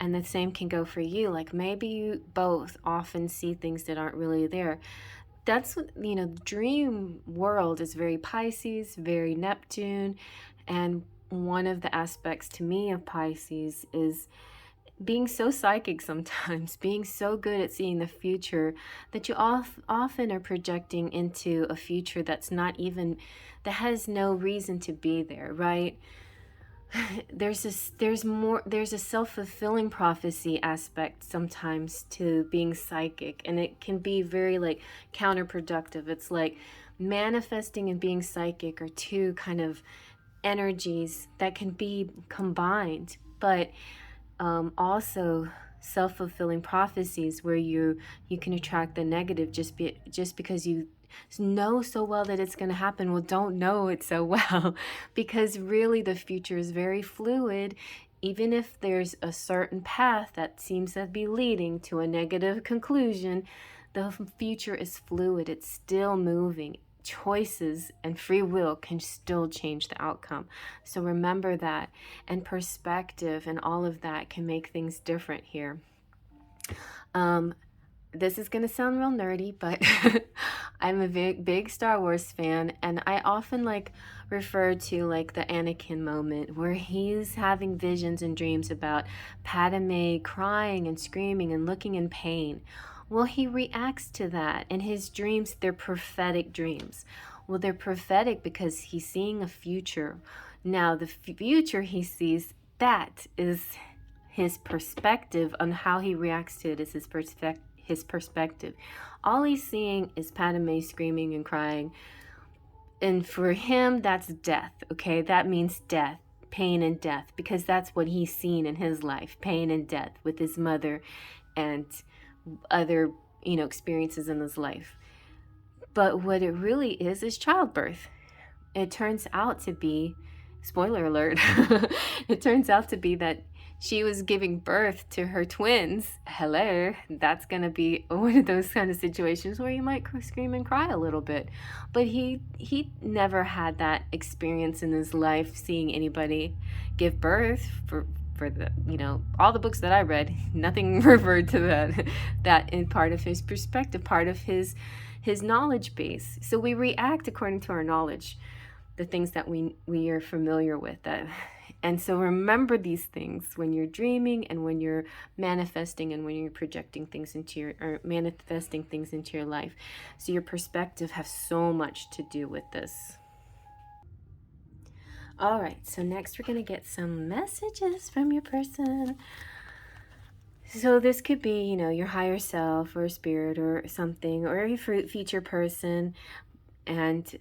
And the same can go for you. Like maybe you both often see things that aren't really there. That's what, the dream world is very Pisces, very Neptune. And one of the aspects to me of Pisces is being so psychic sometimes, being so good at seeing the future that you often are projecting into a future that has no reason to be there, right? There's a self-fulfilling prophecy aspect sometimes to being psychic, and it can be very like counterproductive. It's like manifesting and being psychic are two kind of energies that can be combined, but also self-fulfilling prophecies where you can attract the negative just because you know so well that it's going to happen. Well, don't know it so well because really the future is very fluid. Even if there's a certain path that seems to be leading to a negative conclusion, the future is fluid. It's still moving. Choices and free will can still change the outcome. So remember that, and perspective and all of that can make things different here. This is going to sound real nerdy, but I'm a big Star Wars fan, and I often refer to the Anakin moment where he's having visions and dreams about Padme crying and screaming and looking in pain. Well, he reacts to that, and his dreams, they're prophetic dreams. Well, they're prophetic because he's seeing a future. Now, the future he sees, that is his perspective on how he reacts to it, is his perspective. All he's seeing is Padme screaming and crying. And for him, that's death, okay? That means death, pain and death, because that's what he's seen in his life, pain and death with his mother and other, experiences in his life. But what it really is childbirth. It turns out to be, spoiler alert, it turns out to be that she was giving birth to her twins. Hello, that's going to be one of those kind of situations where you might scream and cry a little bit. But he never had that experience in his life seeing anybody give birth for the, all the books that I read, nothing referred to that in part of his perspective, part of his knowledge base. So we react according to our knowledge, the things that we are familiar with. And so remember these things when you're dreaming and when you're manifesting and when you're projecting things or manifesting things into your life. So your perspective has so much to do with this. All right, so next we're going to get some messages from your person. So this could be, your higher self or spirit or something, or a future person, and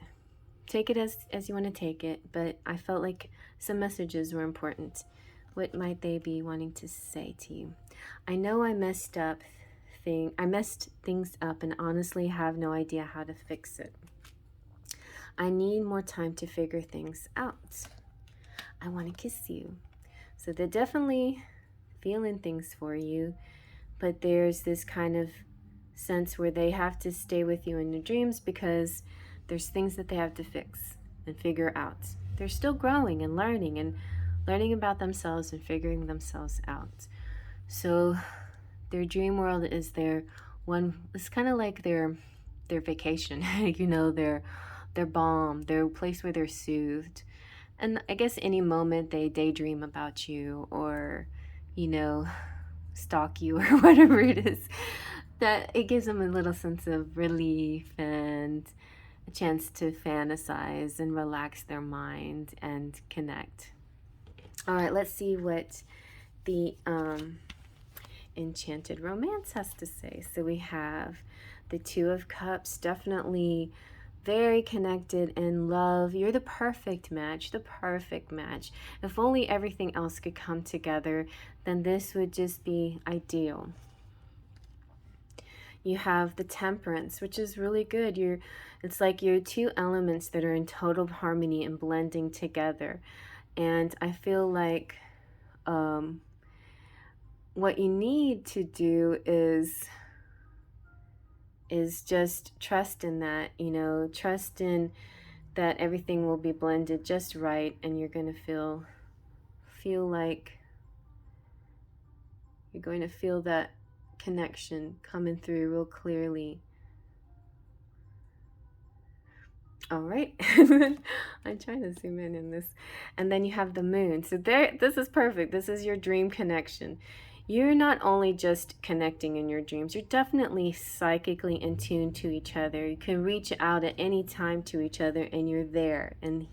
take it as you want to take it. But I felt like some messages were important. What might they be wanting to say to you? I know I messed things up and honestly have no idea how to fix it. I need more time to figure things out. I want to kiss you. So they're definitely feeling things for you, but there's this kind of sense where they have to stay with you in your dreams because there's things that they have to fix and figure out. They're still growing and learning about themselves and figuring themselves out. So their dream world is it's kind of like their vacation, their balm, their place where they're soothed. And I guess any moment they daydream about you or, stalk you or whatever it is, that it gives them a little sense of relief and a chance to fantasize and relax their mind and connect. All right, let's see what the Enchanted Romance has to say. So we have the Two of Cups, definitely very connected in love. You're the perfect match, If only everything else could come together, then this would just be ideal. You have the Temperance, which is really good. It's like you're two elements that are in total harmony and blending together. And I feel like what you need to do is just trust in that, trust in that everything will be blended just right, and you're going to feel like you're going to feel that connection coming through real clearly. All right. I'm trying to zoom in this. And then you have the Moon. So this is perfect. This is your dream connection. You're not only just connecting in your dreams, you're definitely psychically in tune to each other. You can reach out at any time to each other and you're there. And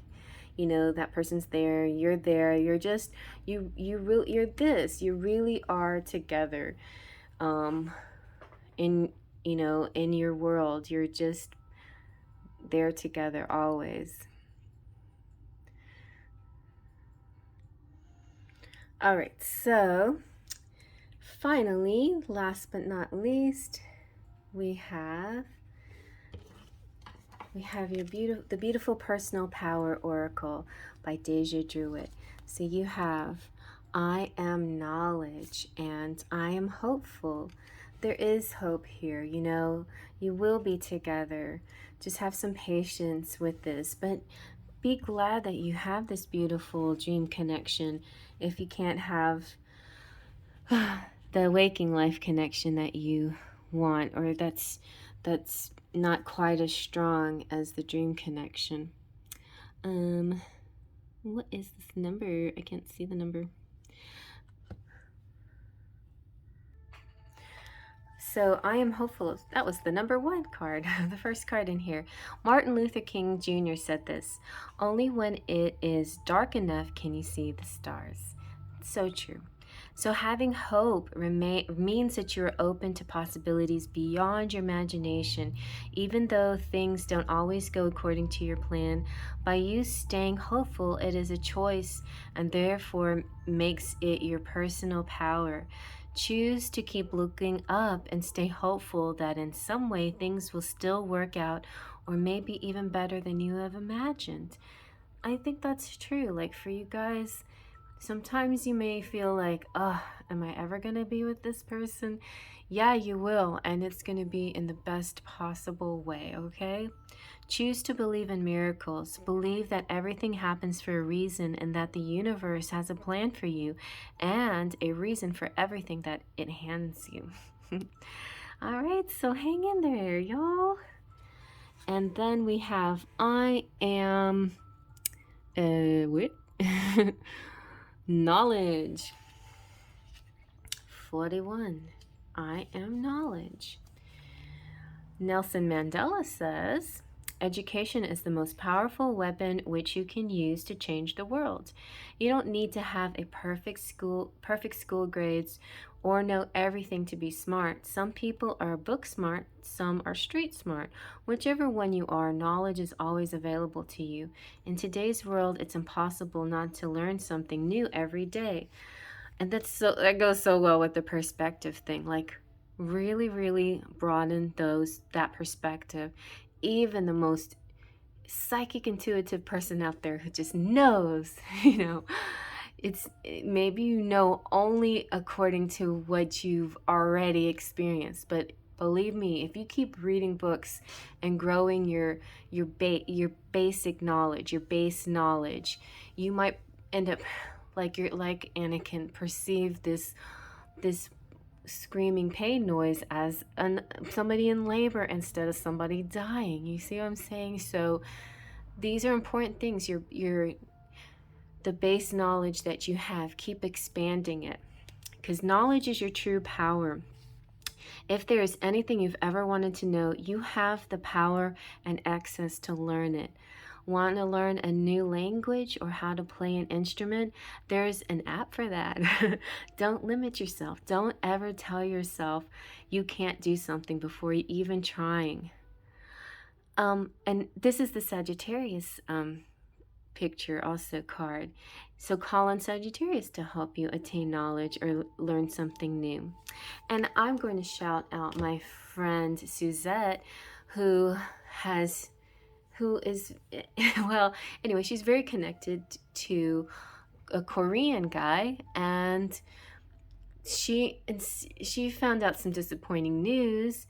that person's there, you're there. You're just you really are together. In your world, you're just there together always. All right, so finally, last but not least, we have the Beautiful Personal Power Oracle by Deja Drewitt. So you have, I am knowledge and I am hopeful. There is hope here, you will be together. Just have some patience with this, but be glad that you have this beautiful dream connection. If you can't have the waking life connection that you want, or that's not quite as strong as the dream connection. What is this number? I can't see the number. So I am hopeful. That was the number one card, the first card in here. Martin Luther King Jr. said this: "Only when it is dark enough can you see the stars." So true. So having hope means that you're open to possibilities beyond your imagination, even though things don't always go according to your plan. By you staying hopeful, it is a choice and therefore makes it your personal power. Choose to keep looking up and stay hopeful that in some way things will still work out, or maybe even better than you have imagined. I think that's true. Like for you guys, sometimes you may feel like, oh, am I ever going to be with this person? Yeah, you will, and it's going to be in the best possible way, okay? Choose to believe in miracles. Believe that everything happens for a reason and that the universe has a plan for you and a reason for everything that it hands you. All right, so hang in there, y'all. And then we have I am what? Knowledge. 41. I am knowledge. Nelson Mandela says, education is the most powerful weapon which you can use to change the world. You don't need to have a perfect school grades, or know everything to be smart. Some people are book smart, some are street smart. Whichever one you are, knowledge is always available to you. In today's world, it's impossible not to learn something new every day. And that goes so well with the perspective thing. Like, really broaden that perspective. Even the most psychic intuitive person out there who just knows, maybe only according to what you've already experienced. But believe me, if you keep reading books and growing your basic knowledge, your base knowledge, you might end up like Anakin, perceive this screaming pain noise as somebody in labor instead of somebody dying. You see what I'm saying? So these are important things. The base knowledge that you have, keep expanding it, because knowledge is your true power. If there is anything you've ever wanted to know, you have the power and access to learn it. Want to learn a new language or how to play an instrument? There's an app for that. Don't limit yourself. Don't ever tell yourself you can't do something before you even trying. And this is the Sagittarius picture, also card. So call on Sagittarius to help you attain knowledge or learn something new. And I'm going to shout out my friend Suzette, who is, well, anyway, she's very connected to a Korean guy, and she found out some disappointing news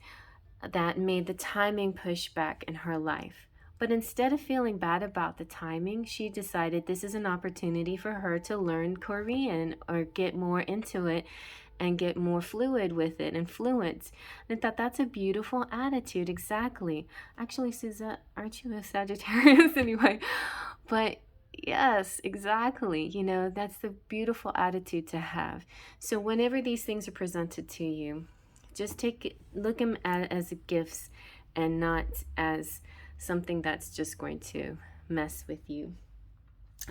that made the timing push back in her life. But instead of feeling bad about the timing, she decided this is an opportunity for her to learn Korean or get more into it and get more fluid with it and fluent. And I thought that's a beautiful attitude. Exactly. Actually, Suzette, aren't you a Sagittarius anyway? But yes, exactly. That's the beautiful attitude to have. So whenever these things are presented to you, just look them as gifts and not as something that's just going to mess with you.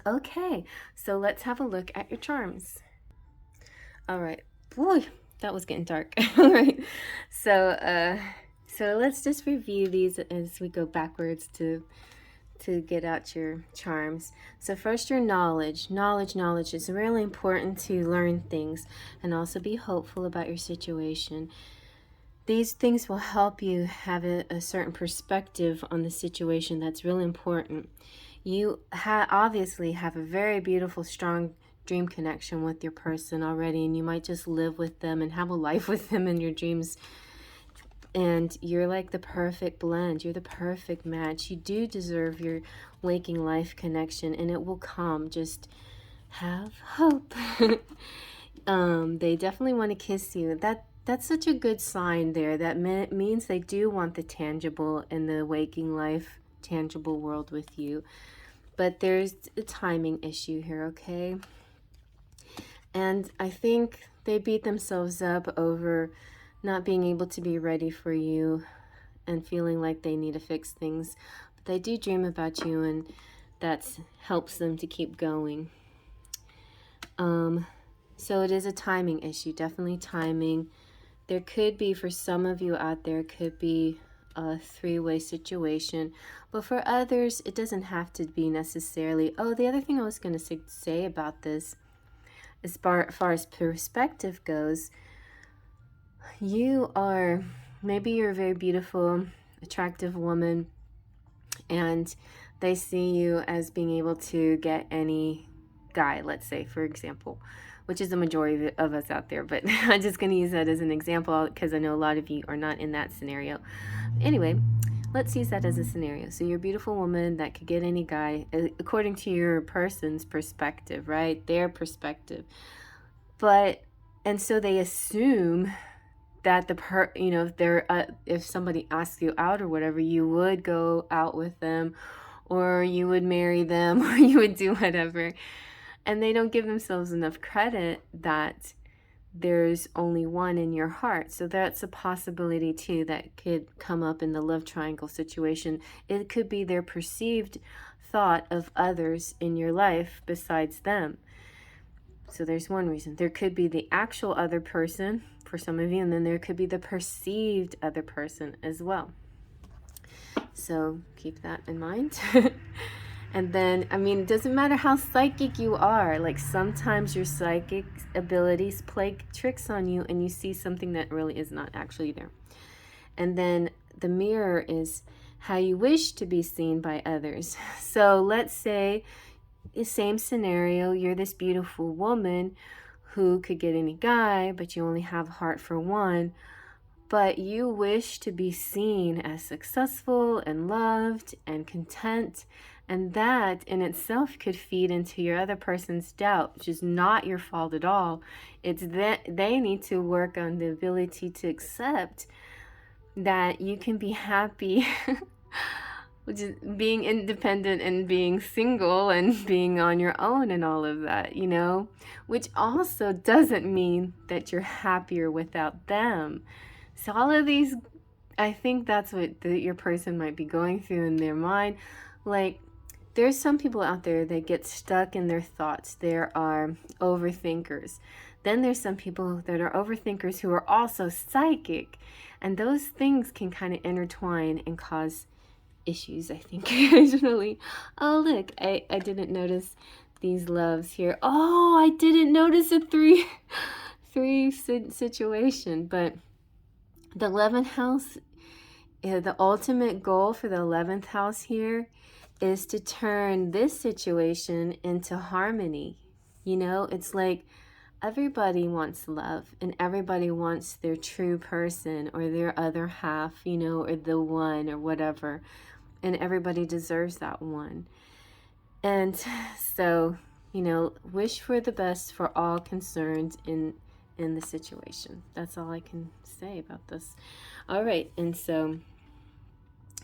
Okay, so let's have a look at your charms. All right. Boy, that was getting dark. All right. So let's just review these as we go backwards to get out your charms. So first, your knowledge. Knowledge is really important to learn things and also be hopeful about your situation. These things will help you have a certain perspective on the situation. That's really important. You obviously have a very beautiful, strong dream connection with your person already, and you might just live with them and have a life with them in your dreams. And you're like the perfect blend. You're the perfect match. You do deserve your waking life connection, and it will come. Just have hope. They definitely want to kiss you. That's such a good sign there. That means they do want the tangible in the waking life, tangible world with you. But there's a timing issue here, okay? And I think they beat themselves up over not being able to be ready for you and feeling like they need to fix things. But they do dream about you, and that helps them to keep going. So it is a timing issue, definitely timing. There could be, for some of you out there, could be a three-way situation, but for others, it doesn't have to be necessarily. Oh, the other thing I was going to say about this, as far as perspective goes, maybe you're a very beautiful, attractive woman, and they see you as being able to get any guy, let's say, for example, which is the majority of us out there, but I'm just going to use that as an example because I know a lot of you are not in that scenario. Anyway, let's use that as a scenario. So you're a beautiful woman that could get any guy according to your person's perspective, right? Their perspective. And so they assume that if somebody asks you out or whatever, you would go out with them, or you would marry them, or you would do whatever. And they don't give themselves enough credit that there's only one in your heart. So that's a possibility too that could come up in the love triangle situation. It could be their perceived thought of others in your life besides them. So there's one reason. There could be the actual other person for some of you, and then there could be the perceived other person as well. So keep that in mind. And then, I mean, it doesn't matter how psychic you are. Like, sometimes your psychic abilities play tricks on you and you see something that really is not actually there. And then the mirror is how you wish to be seen by others. So let's say, the same scenario, you're this beautiful woman who could get any guy, but you only have a heart for one. But you wish to be seen as successful and loved and content. And that in itself could feed into your other person's doubt, which is not your fault at all. It's that they need to work on the ability to accept that you can be happy, which is being independent and being single and being on your own and all of that, you know, which also doesn't mean that you're happier without them. So all of these, I think that's what your person might be going through in their mind. Like, there's some people out there that get stuck in their thoughts. There are overthinkers. Then there's some people that are overthinkers who are also psychic. And those things can kind of intertwine and cause issues, I think, occasionally. Oh, look, I didn't notice these loves here. Oh, I didn't notice a three situation. But the 11th house, the ultimate goal for the 11th house here is to turn this situation into harmony. You know, it's like everybody wants love and everybody wants their true person or their other half, you know, or the one or whatever. And everybody deserves that one. And so, you know, wish for the best for all concerned in the situation. That's all I can say about this. All right, and so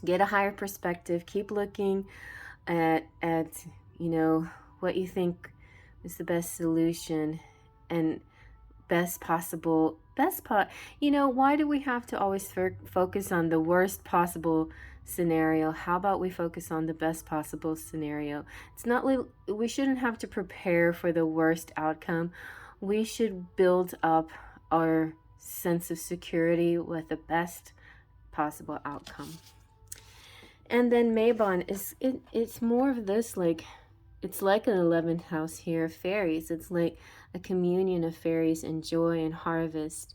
get a higher perspective. Keep looking at you know, what you think is the best solution and you know, why do we have to always focus on the worst possible scenario? How about we focus on the best possible scenario? It's not like we shouldn't have to prepare for the worst outcome. We should build up our sense of security with the best possible outcome. And then Mabon it's more of this, like, it's like an 11th house here, fairies. It's like a communion of fairies and joy and harvest.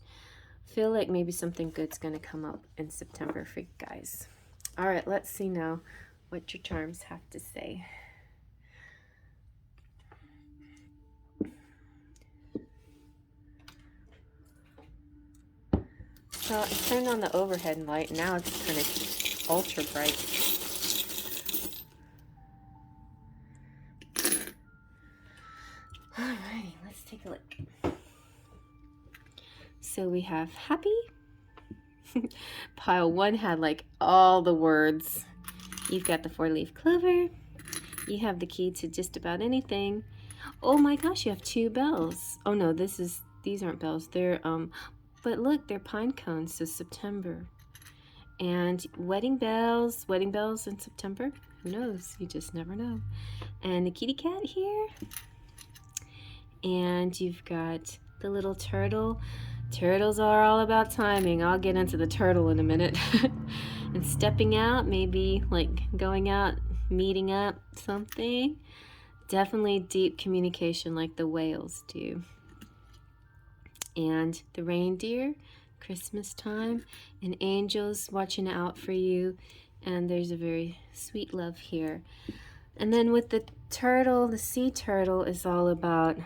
I feel like maybe something good's going to come up in September for you guys. All right, let's see now what your charms have to say. So I turned on the overhead light. Now it's kind of ultra bright. Alrighty, let's take a look. So we have happy. Pile 1 had like all the words. You've got the 4-leaf clover. You have the key to just about anything. Oh my gosh, you have 2 bells. Oh no, these aren't bells. They're but look, they're pine cones, so September. And wedding bells in September. Who knows? You just never know. And the kitty cat here. And you've got the little turtle. Turtles are all about timing. I'll get into the turtle in a minute. And stepping out, maybe like going out, meeting up, something. Definitely deep communication like the whales do. And the reindeer, Christmas time, and angels watching out for you. And there's a very sweet love here. And then with the turtle, the sea turtle is all about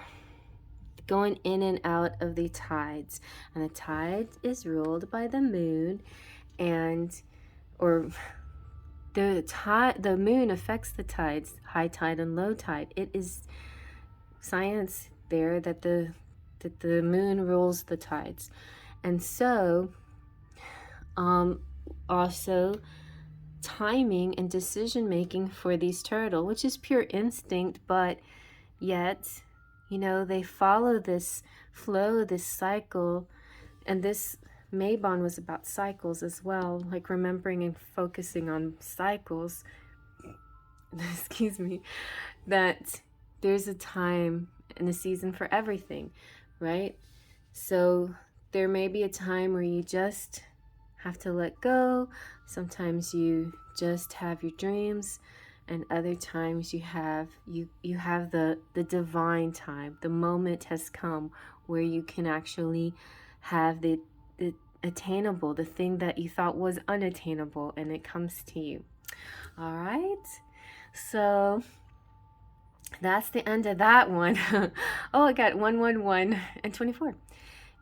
going in and out of the tides. And the tide is ruled by the moon, or the moon affects the tides, high tide and low tide. It is science there that the moon rules the tides. And so also timing and decision making for these turtle, which is pure instinct, but yet, you know, they follow this flow, this cycle. And this Maybon was about cycles as well, like remembering and focusing on cycles. Excuse me, that there's a time and a season for everything, right? So there may be a time where you just have to let go. Sometimes you just have your dreams, and other times you have the divine time. The moment has come where you can actually have the attainable, the thing that you thought was unattainable, and it comes to you. All right, so that's the end of that one. Oh, I got 111 and 24.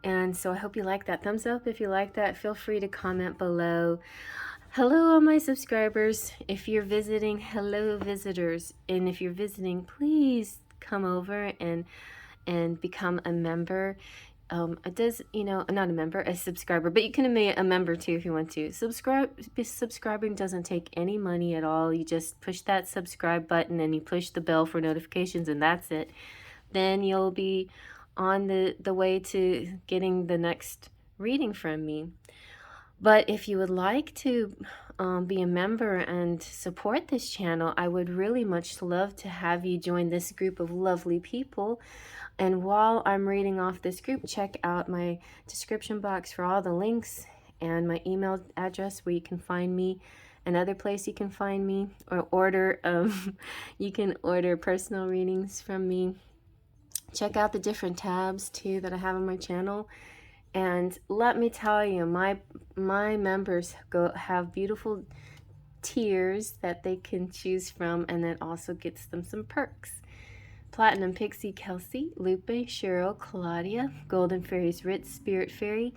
And so I hope you like that. Thumbs up if you like that. Feel free to comment below. Hello, all my subscribers. If you're visiting, hello, visitors. And if you're visiting, please come over and become a member. It does, not a member, a subscriber, but you can be a member too if you want to. Subscribing doesn't take any money at all. You just push that subscribe button and you push the bell for notifications, and that's it. Then you'll be on the way to getting the next reading from me. But if you would like to be a member and support this channel, I would really much love to have you join this group of lovely people. And while I'm reading off this group, check out my description box for all the links and my email address where you can find me. Another place you can find me, or you can order personal readings from me. Check out the different tabs too that I have on my channel. And let me tell you, my members have beautiful tiers that they can choose from, and it also gets them some perks. Platinum Pixie Kelsey, Lupe, Cheryl, Claudia, Golden Fairies Ritz, Spirit Fairy,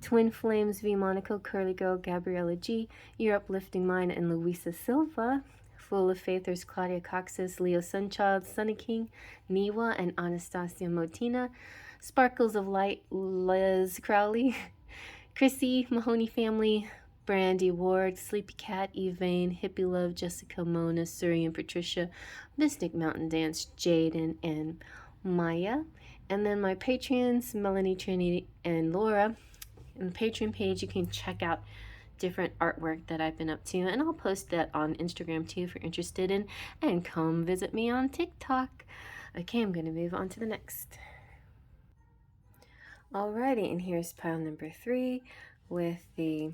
Twin Flames V Monaco, Curly Girl, Gabriella G, Your Uplifting Mind, and Luisa Silva. Full of Faithers, Claudia Coxis, Leo Sunchild, Sunny King, Niwa, and Anastasia Motina. Sparkles of Light, Liz Crowley, Chrissy, Mahoney Family, Brandy Ward, Sleepy Cat, Evane, Hippie Love, Jessica, Mona, Suri, and Patricia, Mystic Mountain Dance, Jaden, and Maya. And then my Patrons, Melanie, Trinity, and Laura. On the Patreon page, you can check out different artwork that I've been up to, and I'll post that on Instagram too if you're interested in, and come visit me on TikTok. Okay, I'm going to move on to the next. Alrighty, and here's pile number 3 with the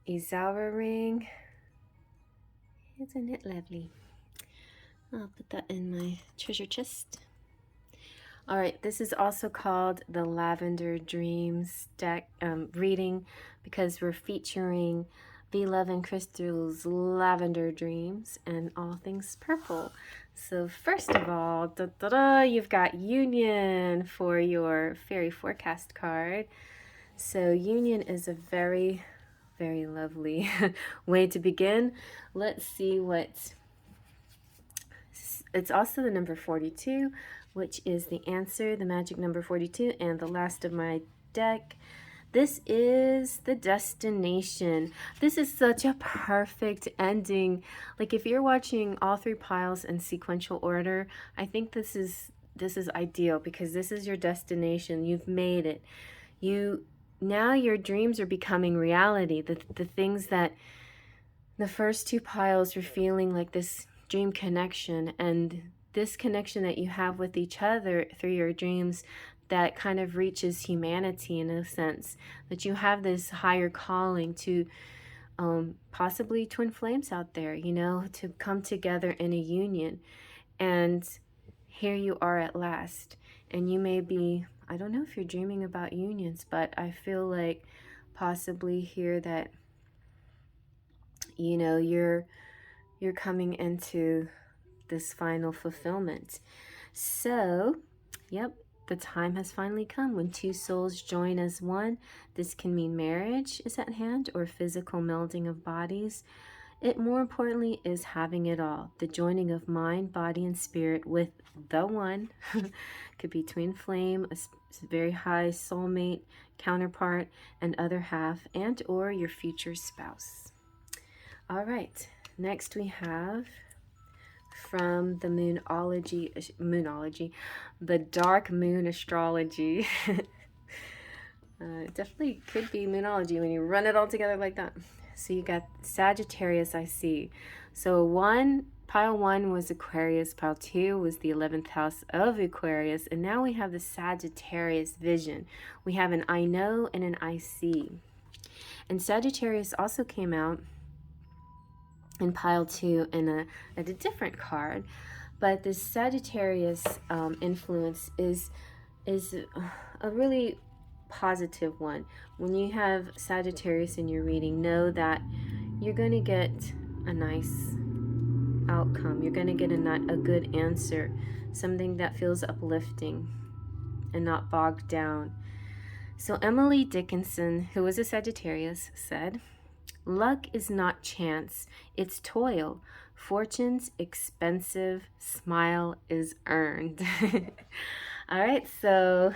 Izaura ring. Isn't it lovely? I'll put that in my treasure chest. Alright, this is also called the Lavender Dreams deck reading, because we're featuring the Love and Crystal's Lavender Dreams and all things purple. So first of all, you've got Union for your Faery Forecast card. So Union is a very, very lovely way to begin. Let's see what... It's also the number 42, which is the answer, the magic number 42, and the last of my deck. This is the destination. This is such a perfect ending. Like if you're watching all 3 piles in sequential order, I think this is ideal, because this is your destination. You've made it. You now your dreams are becoming reality. The things that the first two piles were feeling like this dream connection, and this connection that you have with each other through your dreams that kind of reaches humanity in a sense, that you have this higher calling to possibly twin flames out there, you know, to come together in a union. And here you are at last. And you may be, I don't know if you're dreaming about unions, but I feel like possibly here that, you know, you're coming into this final fulfillment. So, yep, the time has finally come when two souls join as one. This can mean marriage is at hand or physical melding of bodies. It more importantly is having it all. The joining of mind, body, and spirit with the one. Could be twin flame, a very high soulmate, counterpart, and other half, and or your future spouse. All right, next we have from the moonology, the dark moon astrology. Definitely could be moonology when you run it all together like that. So you got Sagittarius, I see. So pile 1 was Aquarius, pile 2 was the 11th house of Aquarius, and now we have the Sagittarius vision. We have an I know and an I see. And Sagittarius also came out in pile 2 and at a different card, but this Sagittarius influence is a really positive one. When you have Sagittarius in your reading, know that you're going to get a nice outcome. You're going to get a good answer, something that feels uplifting and not bogged down. So Emily Dickinson, who was a Sagittarius, said, "Luck is not chance, it's toil. Fortune's expensive, smile is earned." All right, so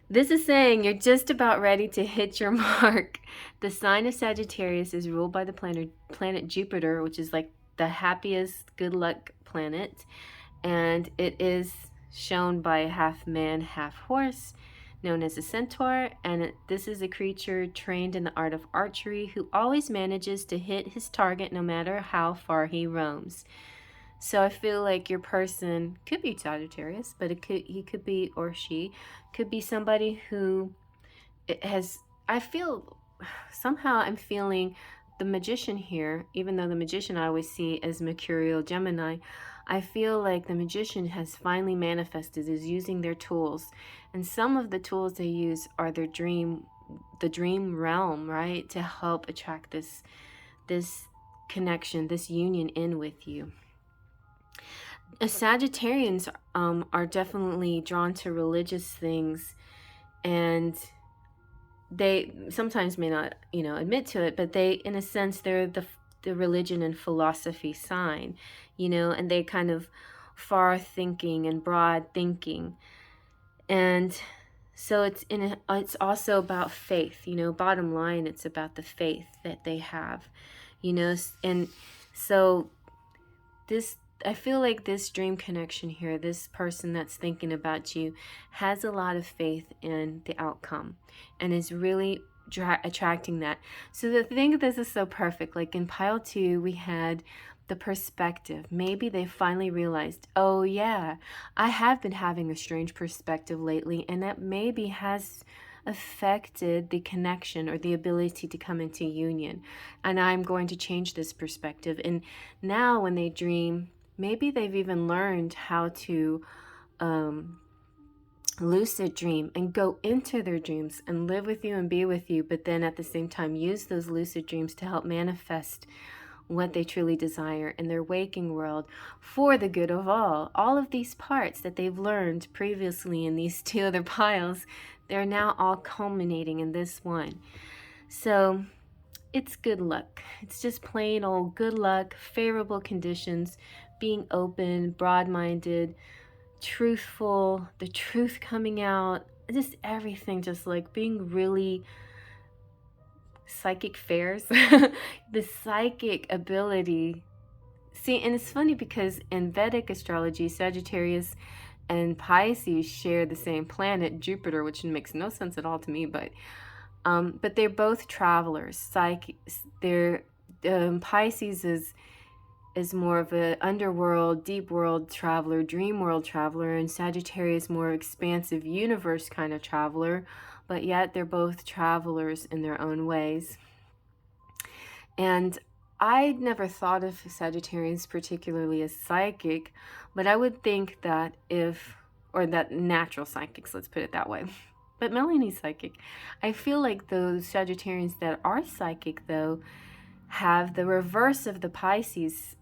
this is saying you're just about ready to hit your mark. The sign of Sagittarius is ruled by the planet Jupiter, which is like the happiest, good luck planet. And it is shown by a half man, half horse, known as a centaur. And this is a creature trained in the art of archery who always manages to hit his target no matter how far he roams. So I feel like your person could be Sagittarius, but he could be, or she could be somebody who I feel somehow I'm feeling the Magician here, even though the Magician I always see as Mercurial Gemini. I feel like the Magician has finally manifested, is using their tools. And some of the tools they use are the dream realm, right? To help attract this connection, this union in with you. Sagittarians are definitely drawn to religious things, and they sometimes may not, admit to it, but they, in a sense, they're the religion and philosophy sign, and they kind of far thinking and broad thinking. And so it's also about faith, bottom line, it's about the faith that they have, and so I feel like this dream connection here, this person that's thinking about you, has a lot of faith in the outcome and is really attracting that. So the thing of this is so perfect. Like in pile 2, we had the perspective. Maybe they finally realized, oh yeah, I have been having a strange perspective lately, and that maybe has affected the connection or the ability to come into union. And I'm going to change this perspective. And now when they dream, maybe they've even learned how to lucid dream and go into their dreams and live with you and be with you, but then at the same time use those lucid dreams to help manifest what they truly desire in their waking world for the good of all. All of these parts that they've learned previously in these 2 other piles, they're now all culminating in this one. So it's good luck. It's just plain old good luck, favorable conditions, being open, broad-minded, truthful, the truth coming out, just everything, just like being really psychic fairs. The psychic ability. See, and it's funny because in Vedic astrology, Sagittarius and Pisces share the same planet, Jupiter, which makes no sense at all to me, but But they're both travelers. Pisces is more of an underworld, deep world traveler, dream world traveler, and Sagittarius more expansive universe kind of traveler, but yet they're both travelers in their own ways. And I never thought of Sagittarians particularly as psychic, but I would think that or that natural psychics, let's put it that way. But Melanie's psychic. I feel like those Sagittarians that are psychic, though, have the reverse of the Pisces.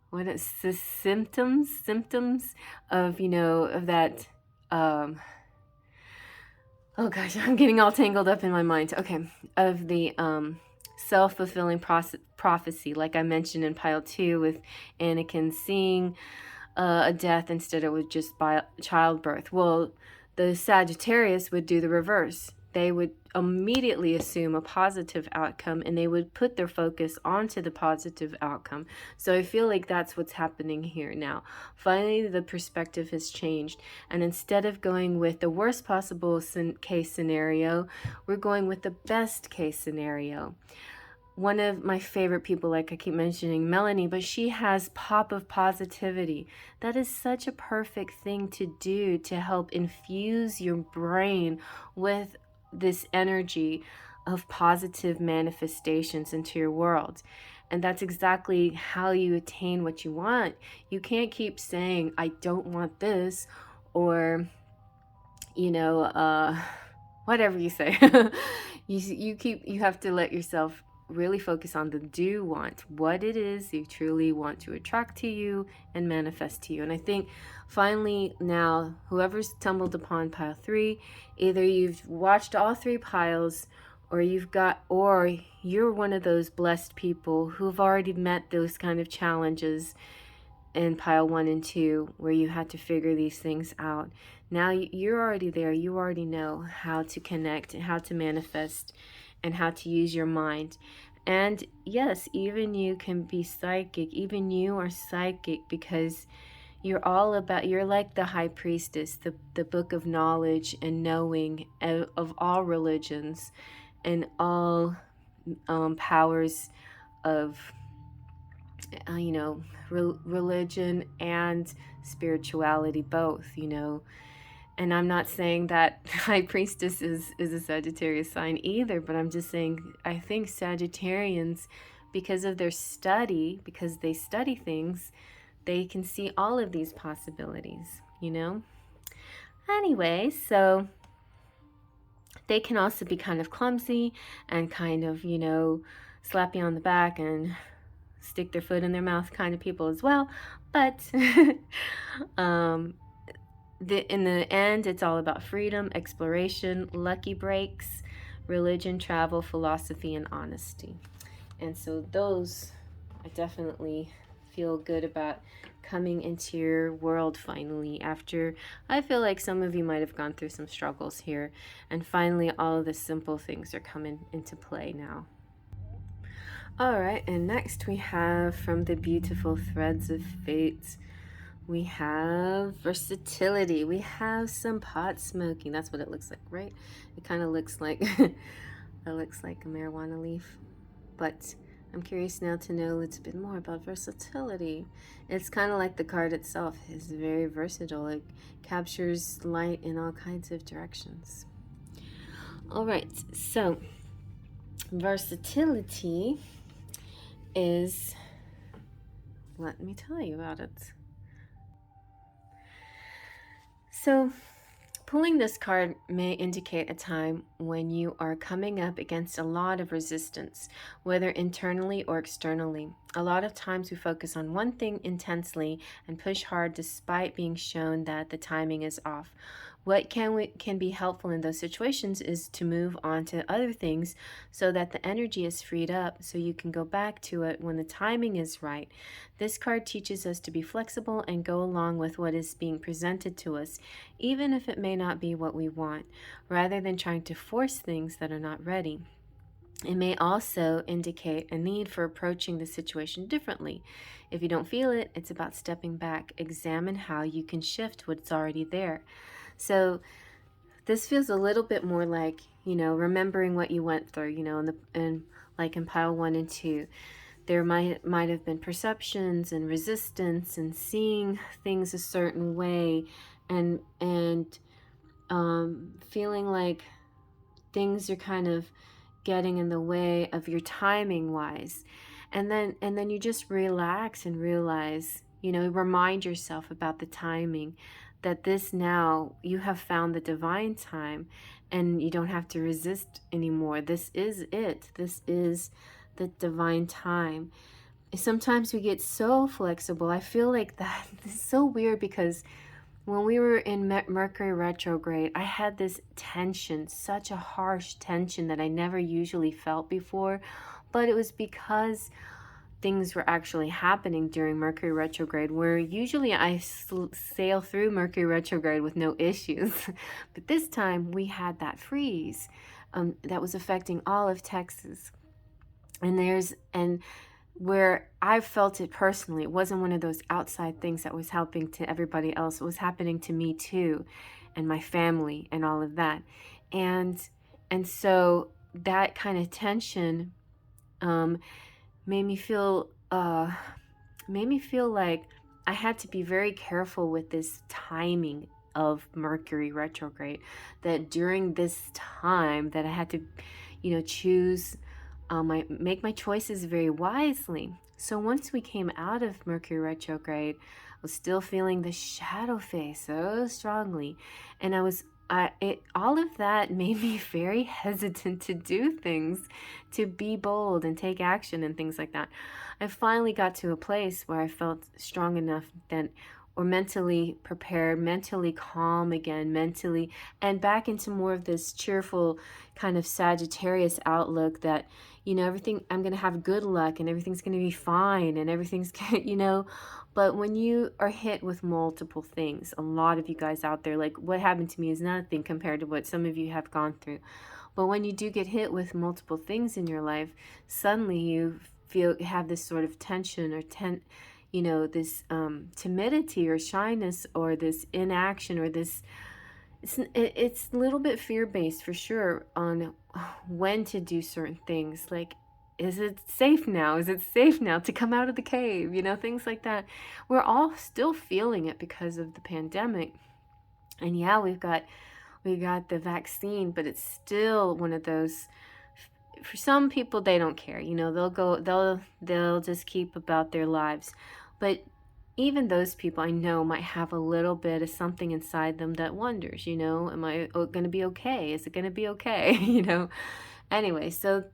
What is the symptoms of, of that, oh gosh, I'm getting all tangled up in my mind. Okay, of the self-fulfilling prophecy, like I mentioned in pile 2 with Anakin seeing a death instead of just by childbirth. Well, the Sagittarius would do the reverse. They would immediately assume a positive outcome, and they would put their focus onto the positive outcome. So I feel like that's what's happening here now. Finally, the perspective has changed, and instead of going with the worst possible case scenario, we're going with the best case scenario. One of my favorite people, like I keep mentioning, Melanie, but she has pop of positivity. That is such a perfect thing to do to help infuse your brain with this energy of positive manifestations into your world. And that's exactly how you attain what you want. You can't keep saying, I don't want this, or, whatever you say. You have to let yourself really focus on the do want, what it is you truly want to attract to you and manifest to you. And I think finally now, whoever's stumbled upon pile 3, either you've watched all 3 piles, or you're one of those blessed people who've already met those kind of challenges in pile 1 and 2, where you had to figure these things out. Now you're already there. You already know how to connect, how to manifest, and how to use your mind. And yes, even you can be psychic. Even you are psychic, because you're like the high priestess, the book of knowledge and knowing of all religions and all powers of religion and spirituality both, And I'm not saying that high priestess is a Sagittarius sign either, but I'm just saying I think Sagittarians, because of their study, because they study things, they can see all of these possibilities, Anyway, so they can also be kind of clumsy and kind of, slap you on the back and stick their foot in their mouth kind of people as well. But in the end, it's all about freedom, exploration, lucky breaks, religion, travel, philosophy, and honesty. And so those, I definitely feel good about coming into your world finally, after I feel like some of you might have gone through some struggles here, and finally all of the simple things are coming into play now. All right, and next we have from the beautiful Threads of Fate, we have versatility. We have some pot smoking. That's what it looks like, right? It kind of looks like it looks like a marijuana leaf. But I'm curious now to know a little bit more about versatility. It's kind of like the card itself is very versatile. It captures light in all kinds of directions. All right, so versatility is, let me tell you about it. So pulling this card may indicate a time when you are coming up against a lot of resistance, whether internally or externally. A lot of times we focus on one thing intensely and push hard despite being shown that the timing is off. What can be helpful in those situations is to move on to other things so that the energy is freed up so you can go back to it when the timing is right. This card teaches us to be flexible and go along with what is being presented to us, even if it may not be what we want, rather than trying to force things that are not ready. It may also indicate a need for approaching the situation differently. If you don't feel it, it's about stepping back. Examine how you can shift what's already there. So this feels a little bit more like, you know, remembering what you went through, you know, and like in pile 1 and 2, there might have been perceptions and resistance and seeing things a certain way, and feeling like things are kind of getting in the way of your timing wise. And then you just relax and realize, you know, remind yourself about the timing, that this now you have found the divine time and you don't have to resist anymore. This is it. This is the divine time. Sometimes we get so flexible. I feel like that is so weird because when we were in Mercury retrograde, I had this tension, such a harsh tension that I never usually felt before. But it was because things were actually happening during Mercury retrograde, where usually I sail through Mercury retrograde with no issues. But this time we had that freeze that was affecting all of Texas. And where I felt it personally, it wasn't one of those outside things that was helping to everybody else. It was happening to me too, and my family and all of that. And so that kind of tension made me feel like I had to be very careful with this timing of Mercury retrograde, that during this time that I had to, you know, choose, make my choices very wisely. So once we came out of Mercury retrograde, I was still feeling the shadow phase so strongly, and all of that made me very hesitant to do things, to be bold and take action and things like that. I finally got to a place where I felt strong enough that, or mentally prepared, mentally calm again, mentally, and back into more of this cheerful kind of Sagittarius outlook that, you know, everything, I'm going to have good luck and everything's going to be fine and everything's, you know. But when you are hit with multiple things, a lot of you guys out there, like what happened to me is nothing compared to what some of you have gone through. But when you do get hit with multiple things in your life, suddenly you have this sort of tension or you know, this timidity or shyness or this inaction or this, it's a little bit fear-based for sure on when to do certain things. Like, is it safe now? Is it safe now to come out of the cave? You know, things like that. We're all still feeling it because of the pandemic. And yeah, we got the vaccine, but it's still one of those, for some people, they don't care. You know, they'll just keep about their lives. But even those people I know might have a little bit of something inside them that wonders, you know, am I going to be okay? Is it going to be okay? You know, anyway, so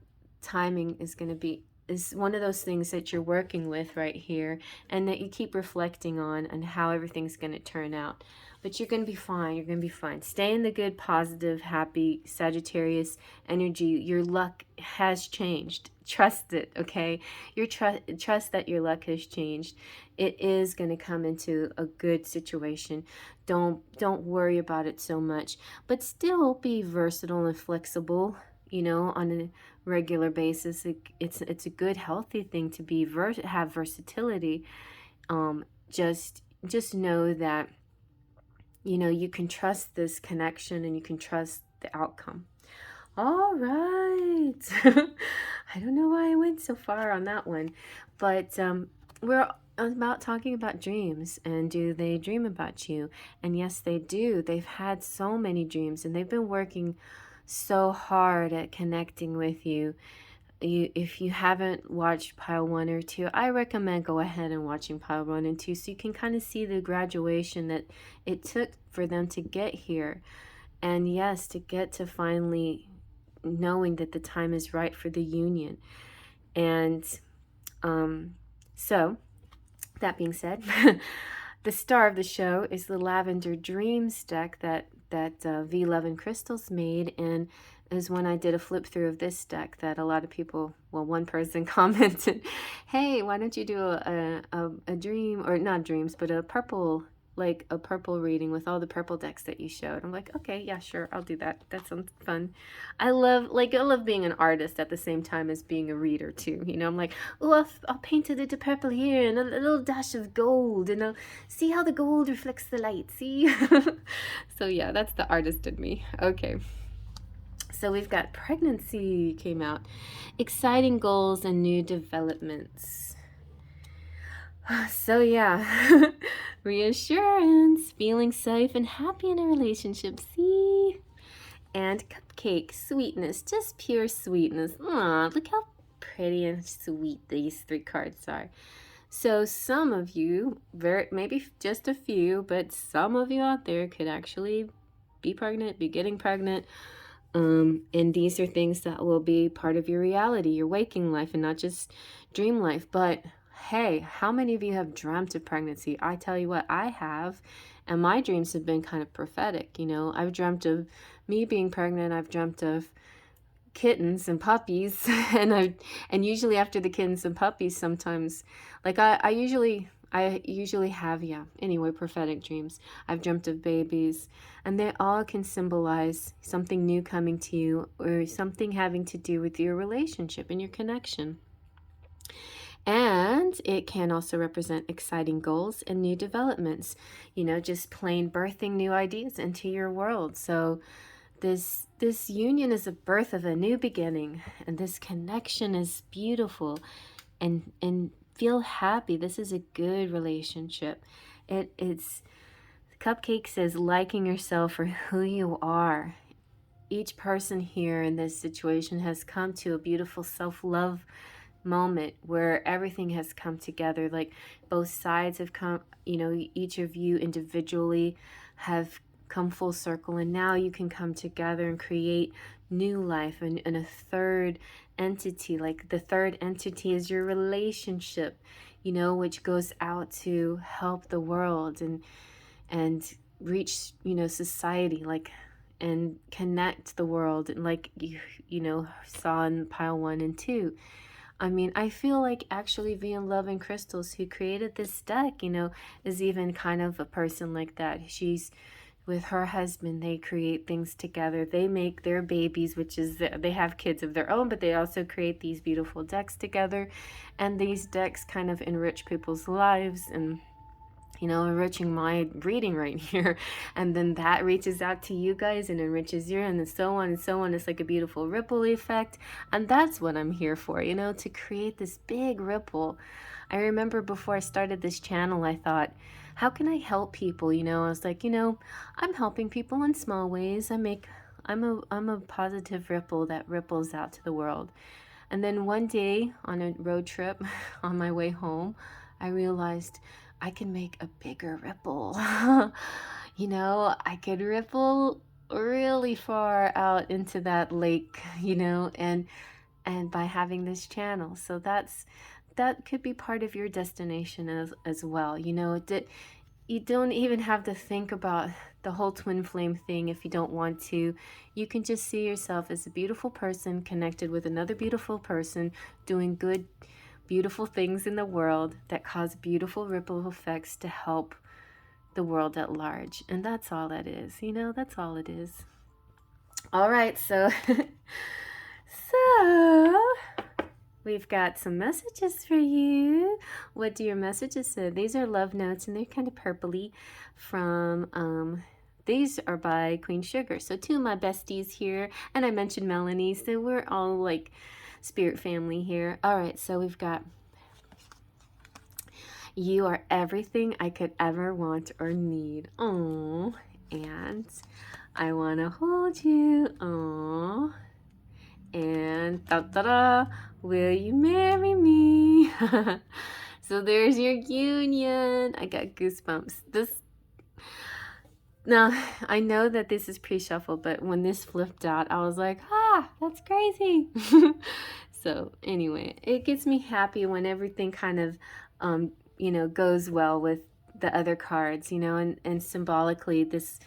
timing is one of those things that you're working with right here, and that you keep reflecting on and how everything's going to turn out. But you're going to be fine. You're going to be fine. Stay in the good, positive, happy Sagittarius energy. Your luck has changed. Trust it, okay? Trust that your luck has changed. It is going to come into a good situation. Don't worry about it so much, but still be versatile and flexible, you know, on a regular basis. It's a good, healthy thing to be have versatility. Just know that, you know, you can trust this connection and you can trust the outcome. All right. I don't know why I went so far on that one, but we're about talking about dreams, and do they dream about you? And yes, they do. They've had so many dreams, and they've been working so hard at connecting with you. If you haven't watched pile 1 or 2, I recommend go ahead and watching pile 1 and 2, so you can kind of see the graduation that it took for them to get here. And yes, to get to finally knowing that the time is right for the union. And so that being said, the star of the show is the Lavender Dreams deck that V11 Crystals made, and is when I did a flip through of this deck that a lot of people, well, one person commented, hey, why don't you do a dream, or not dreams, but a purple like a purple reading with all the purple decks that you showed. I'm like, okay, yeah, sure, I'll do that. That sounds fun. I love being an artist at the same time as being a reader too. You know, I'm like, oh, I'll paint it into purple here and a little dash of gold, and I'll see how the gold reflects the light. See? So yeah, that's the artist in me. Okay. So we've got pregnancy came out, exciting goals and new developments. So yeah, reassurance, feeling safe and happy in a relationship. See? And cupcake, sweetness, just pure sweetness. Aw, look how pretty and sweet these 3 cards are. So some of you, maybe just a few, but some of you out there could actually be pregnant, be getting pregnant. And these are things that will be part of your reality, your waking life, and not just dream life. But hey, how many of you have dreamt of pregnancy? I tell you what, I have, and my dreams have been kind of prophetic. You know, I've dreamt of me being pregnant. I've dreamt of kittens and puppies, and usually after the kittens and puppies, sometimes, like I usually have, yeah, anyway, prophetic dreams. I've dreamt of babies, and they all can symbolize something new coming to you, or something having to do with your relationship and your connection. And it can also represent exciting goals and new developments, you know, just plain birthing new ideas into your world. So this union is a birth of a new beginning, and this connection is beautiful, and feel happy. This is a good relationship. It's Cupcake says liking yourself for who you are. Each person here in this situation has come to a beautiful self-love moment where everything has come together. Like both sides have come, you know, each of you individually have come full circle, and now you can come together and create new life and a third entity. Like the third entity is your relationship, you know, which goes out to help the world and reach, you know, society, like, and connect the world, and like you know, saw in pile 1 and 2. I mean, I feel like actually Love and Crystals, who created this deck, you know, is even kind of a person like that. She's with her husband, they create things together. They make their babies, which is, they have kids of their own, but they also create these beautiful decks together. And these decks kind of enrich people's lives, and, you know, enriching my reading right here. And then that reaches out to you guys and enriches you, and so on and so on. It's like a beautiful ripple effect. And that's what I'm here for, you know, to create this big ripple. I remember before I started this channel, I thought, how can I help people? You know, I was like, you know, I'm helping people in small ways. I'm a positive ripple that ripples out to the world. And then one day on a road trip on my way home, I realized I can make a bigger ripple. You know, I could ripple really far out into that lake, you know, and by having this channel. So that could be part of your destination as well. You know, you don't even have to think about the whole twin flame thing if you don't want to. You can just see yourself as a beautiful person connected with another beautiful person, doing good, beautiful things in the world that cause beautiful ripple effects to help the world at large. And that's all that is, you know, that's all it is. All right, so we've got some messages for you. What do your messages say? These are love notes, and they're kind of purpley from these are by Queen Sugar. So 2 of my besties here, and I mentioned Melanie, so we're all like spirit family here. All right, so we've got, you are everything I could ever want or need. Aww. And I want to hold you. Aww. And da-da-da, will you marry me? So there's your union. I got goosebumps. Now, I know that this is pre-shuffled, but when this flipped out, I was like, that's crazy. So anyway, it gets me happy when everything kind of, you know, goes well with the other cards, you know, and symbolically this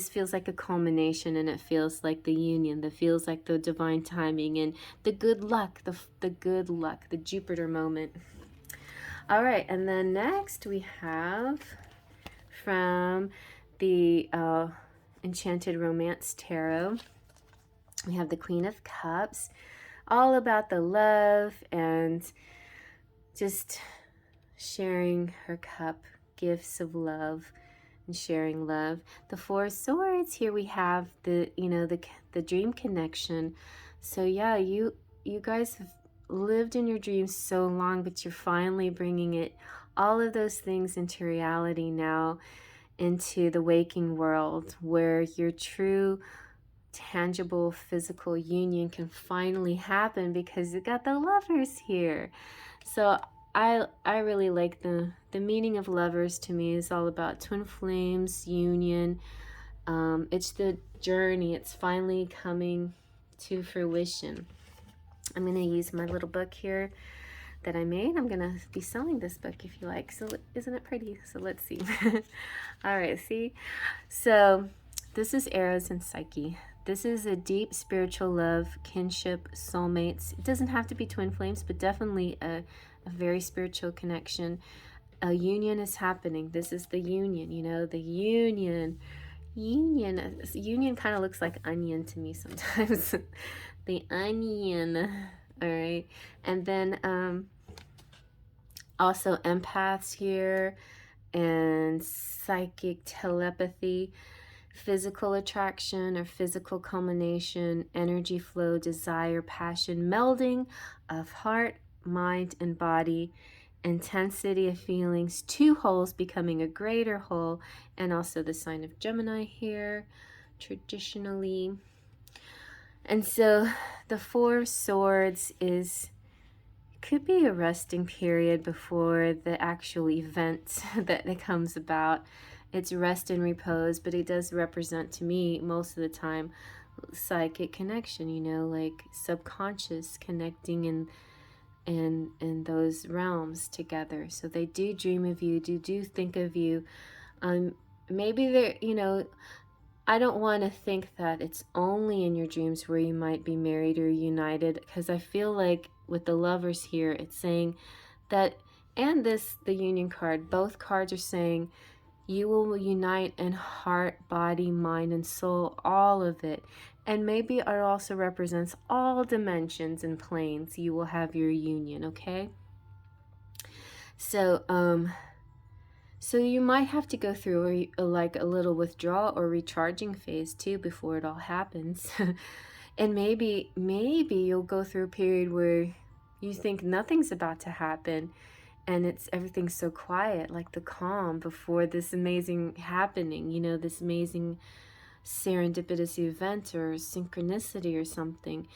feels like a culmination, and it feels like the union, that feels like the divine timing and the good luck, the good luck, the Jupiter moment. All right, and then next we have from the Enchanted Romance Tarot. We have the Queen of Cups, all about the love and just sharing her cup, gifts of love and sharing love. The Four of Swords, here we have the, you know, the dream connection. So yeah, you guys have lived in your dreams so long, but you're finally bringing it, all of those things, into reality now, into the waking world, where your true tangible physical union can finally happen, because you got the Lovers here. So I really like the meaning of Lovers. To me is all about twin flames, union. It's the journey. It's finally coming to fruition. I'm going to use my little book here that I made. I'm going to be selling this book if you like. So isn't it pretty? So let's see. All right, see? So this is Eros and Psyche. This is a deep spiritual love, kinship, soulmates. It doesn't have to be twin flames, but definitely a very spiritual connection. A union is happening. This is the union, you know, the union. Union kind of looks like onion to me sometimes. The onion. All right. And then also empaths here, and psychic telepathy, physical attraction or physical culmination, energy flow, desire, passion, melding of heart, mind, and body, intensity of feelings, two wholes becoming a greater whole, and also the sign of Gemini here, traditionally. And so the Four of Swords could be a resting period before the actual event that comes about. It's rest and repose, but it does represent, to me, most of the time, psychic connection, you know, like subconscious connecting in those realms together. So they do dream of you, do think of you. Maybe they're, you know, I don't want to think that it's only in your dreams where you might be married or united, because I feel like with the Lovers here, it's saying that, and the Union card, both cards are saying you will unite in heart, body, mind, and soul, all of it. And maybe it also represents all dimensions and planes. You will have your union, okay? So, so you might have to go through like a little withdrawal or recharging phase too before it all happens. And maybe you'll go through a period where you think nothing's about to happen, and everything's so quiet, like the calm before this amazing happening, you know, this amazing serendipitous event or synchronicity or something.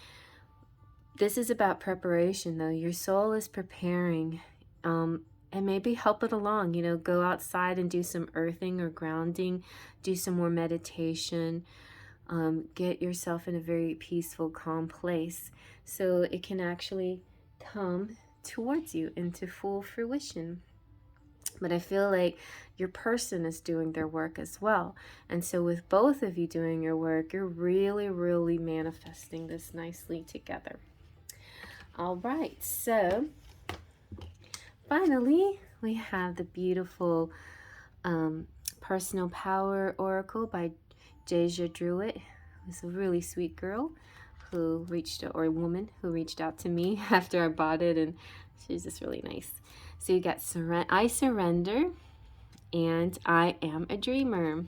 This is about preparation, though. Your soul is preparing, and maybe help it along, you know, go outside and do some earthing or grounding, do some more meditation, get yourself in a very peaceful, calm place so it can actually come towards you into full fruition. But I feel like your person is doing their work as well. And so with both of you doing your work, you're really, really manifesting this nicely together. All right, so finally, we have the beautiful Personal Power Oracle by Deja Drewitt, who's a really sweet girl who a woman who reached out to me after I bought it, and she's just really nice. So you got I surrender, and I am a dreamer.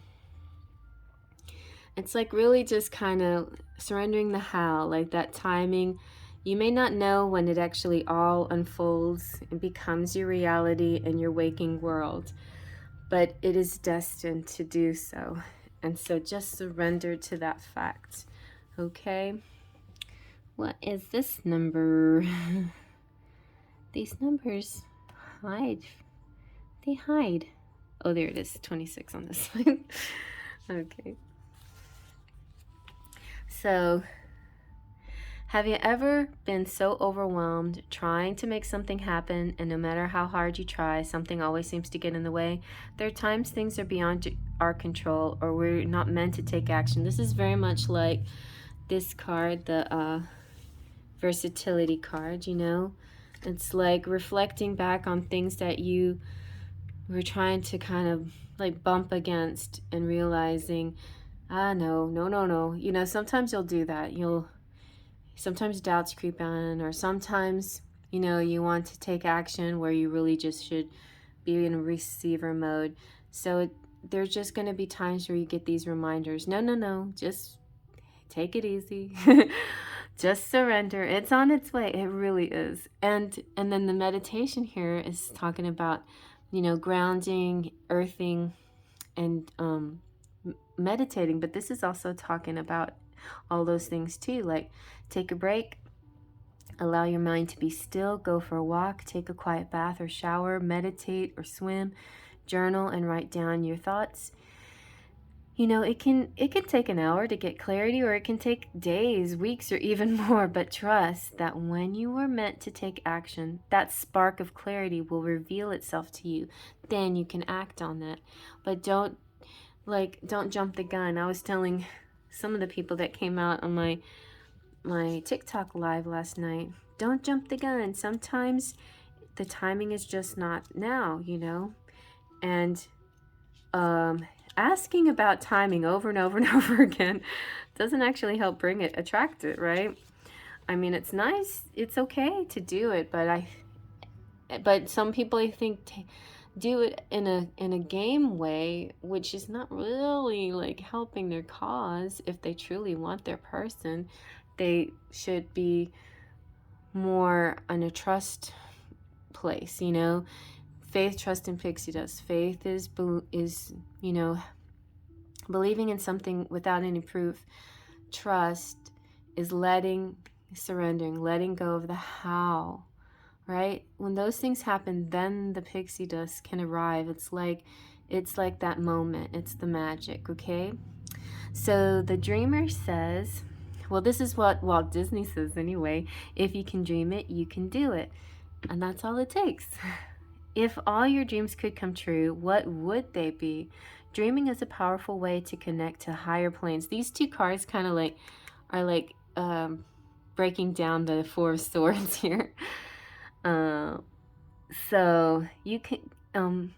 It's like really just kind of surrendering the how, like that timing. You may not know when it actually all unfolds and becomes your reality in your waking world, but it is destined to do so. And so just surrender to that fact, okay? What is this number? These numbers hide. They hide. Oh, there it is, 26 on this one. Okay. So, have you ever been so overwhelmed trying to make something happen, and no matter how hard you try, something always seems to get in the way? There are times things are beyond our control, or we're not meant to take action. This is very much like this card, the versatility card, you know? It's like reflecting back on things that you we're trying to kind of like bump against and realizing, no. You know, sometimes you'll do that. Sometimes doubts creep in, or sometimes, you know, you want to take action where you really just should be in receiver mode. So there's just going to be times where you get these reminders. No, just take it easy. Just surrender. It's on its way. It really is. And then the meditation here is talking about, you know, grounding, earthing, and meditating. But this is also talking about all those things too, like take a break, allow your mind to be still, go for a walk, take a quiet bath or shower, meditate or swim, journal and write down your thoughts. You know, it can take an hour to get clarity, or it can take days, weeks, or even more, but trust that when you are meant to take action, that spark of clarity will reveal itself to you. Then you can act on that. But don't jump the gun. I was telling some of the people that came out on my TikTok live last night, don't jump the gun. Sometimes the timing is just not now, you know? And asking about timing over and over and over again doesn't actually help attract it, right? I mean, it's nice, it's okay to do it, but some people, I think, do it in a game way, which is not really like helping their cause. If they truly want their person, they should be more on a trust place, you know. Faith, trust, and pixie dust. Faith is you know, believing in something without any proof. Trust is surrendering, letting go of the how, right? When those things happen, then the pixie dust can arrive. It's like that moment. It's the magic, okay? So the dreamer says, well, this is what Walt Disney says anyway, if you can dream it, you can do it. And that's all it takes. If all your dreams could come true, what would they be? Dreaming is a powerful way to connect to higher planes. These two cards kind of are breaking down the Four of Swords here. So you can,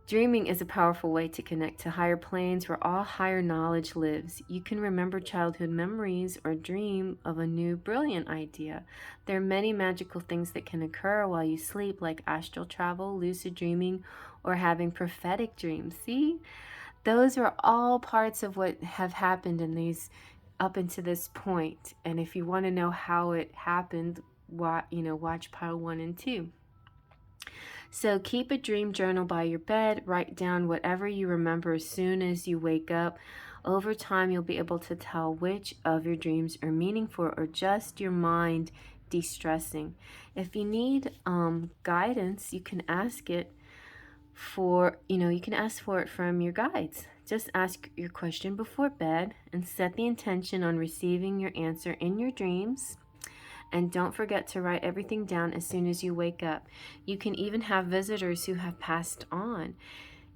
dreaming is a powerful way to connect to higher planes where all higher knowledge lives. You can remember childhood memories or dream of a new brilliant idea. There are many magical things that can occur while you sleep, like astral travel, lucid dreaming, or having prophetic dreams. See? Those are all parts of what have happened in these up until this point. And if you want to know how it happened, watch pile 1 and 2. So keep a dream journal by your bed. Write down whatever you remember as soon as you wake up. Over time, you'll be able to tell which of your dreams are meaningful or just your mind de-stressing. If you need guidance, you can ask it for it from your guides. Just ask your question before bed and set the intention on receiving your answer in your dreams. And don't forget to write everything down as soon as you wake up. You can even have visitors who have passed on.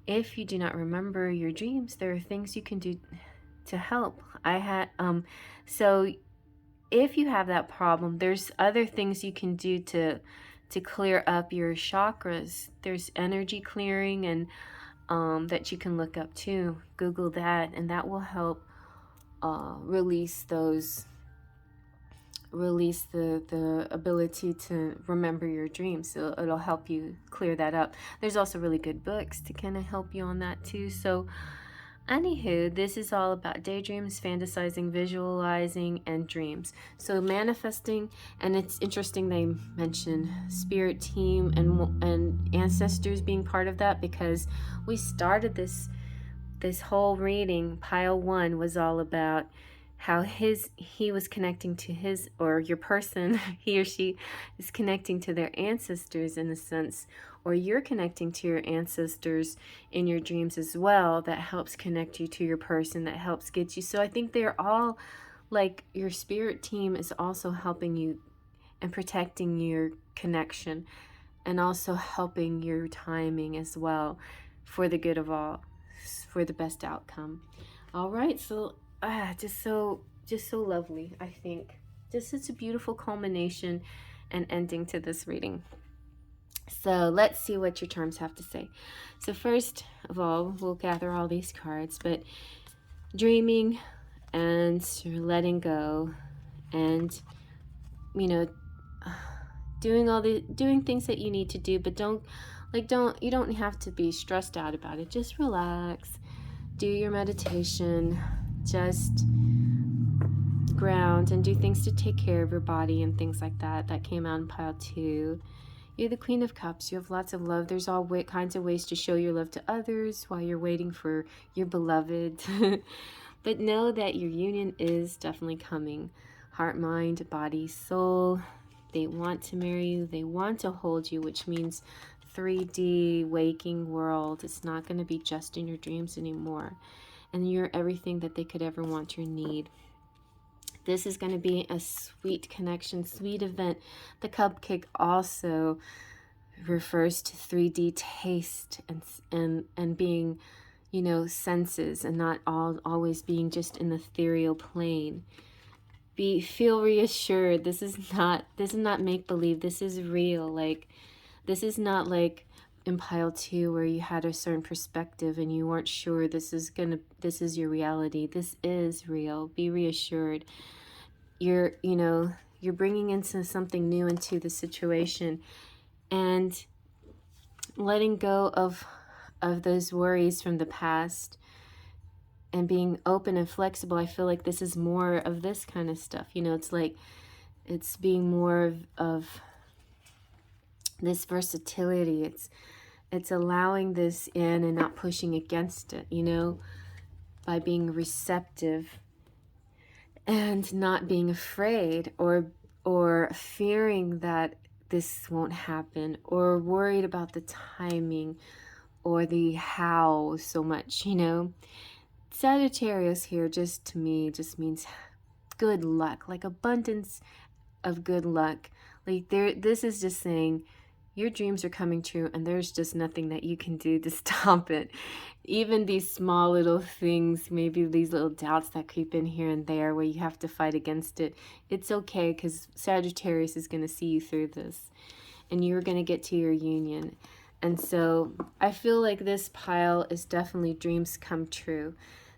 If you do not remember your dreams, there are things you can do to help. So if you have that problem, there's other things you can do to clear up your chakras. There's energy clearing and that you can look up too. Google that, and that will help release the ability to remember your dreams. So it'll help you clear that up. There's also really good books to kind of help you on that too. So anywho, this is all about daydreams, fantasizing, visualizing, and dreams. So manifesting, and it's interesting they mention spirit team and ancestors being part of that, because we started this whole reading. Pile 1 was all about how he was connecting to his, or your person, he or she is connecting to their ancestors in a sense, or you're connecting to your ancestors in your dreams as well. That helps connect you to your person, that helps get you. So I think they're all like, your spirit team is also helping you and protecting your connection, and also helping your timing as well, for the good of all, for the best outcome. All right, so just so lovely. I think just such a beautiful culmination and ending to this reading. So let's see what your charms have to say. So first of all, we'll gather all these cards, but dreaming and letting go and, you know, doing things that you need to do, but you don't have to be stressed out about it. Just relax, do your meditation, just ground and do things to take care of your body and things like that. That came out in pile 2. You're the Queen of Cups. You have lots of love. There's all kinds of ways to show your love to others while you're waiting for your beloved. But know that your union is definitely coming. Heart, mind, body, soul. They want to marry you. They want to hold you, which means 3D waking world. It's not going to be just in your dreams anymore. And you're everything that they could ever want or need. This is going to be a sweet connection, sweet event. The cupcake also refers to 3D taste and being, you know, senses, and not always being just in the ethereal plane. Feel reassured. This is not make believe. This is real. Like, this is not like in pile 2 where you had a certain perspective and you weren't sure this is your reality. This is real. Be reassured. You're bringing into something new into the situation, and letting go of those worries from the past and being open and flexible. I feel like this is more of this kind of stuff. You know, it's like it's being more of this versatility. It's allowing this in and not pushing against it, you know, by being receptive and not being afraid or fearing that this won't happen, or worried about the timing or the how so much, you know. Sagittarius here, just to me, just means good luck, like abundance of good luck. Like this is just saying your dreams are coming true and there's just nothing that you can do to stop it. Even these small little things, maybe these little doubts that creep in here and there where you have to fight against it, it's okay, because Sagittarius is going to see you through this and you're going to get to your union. And so I feel like this pile is definitely dreams come true.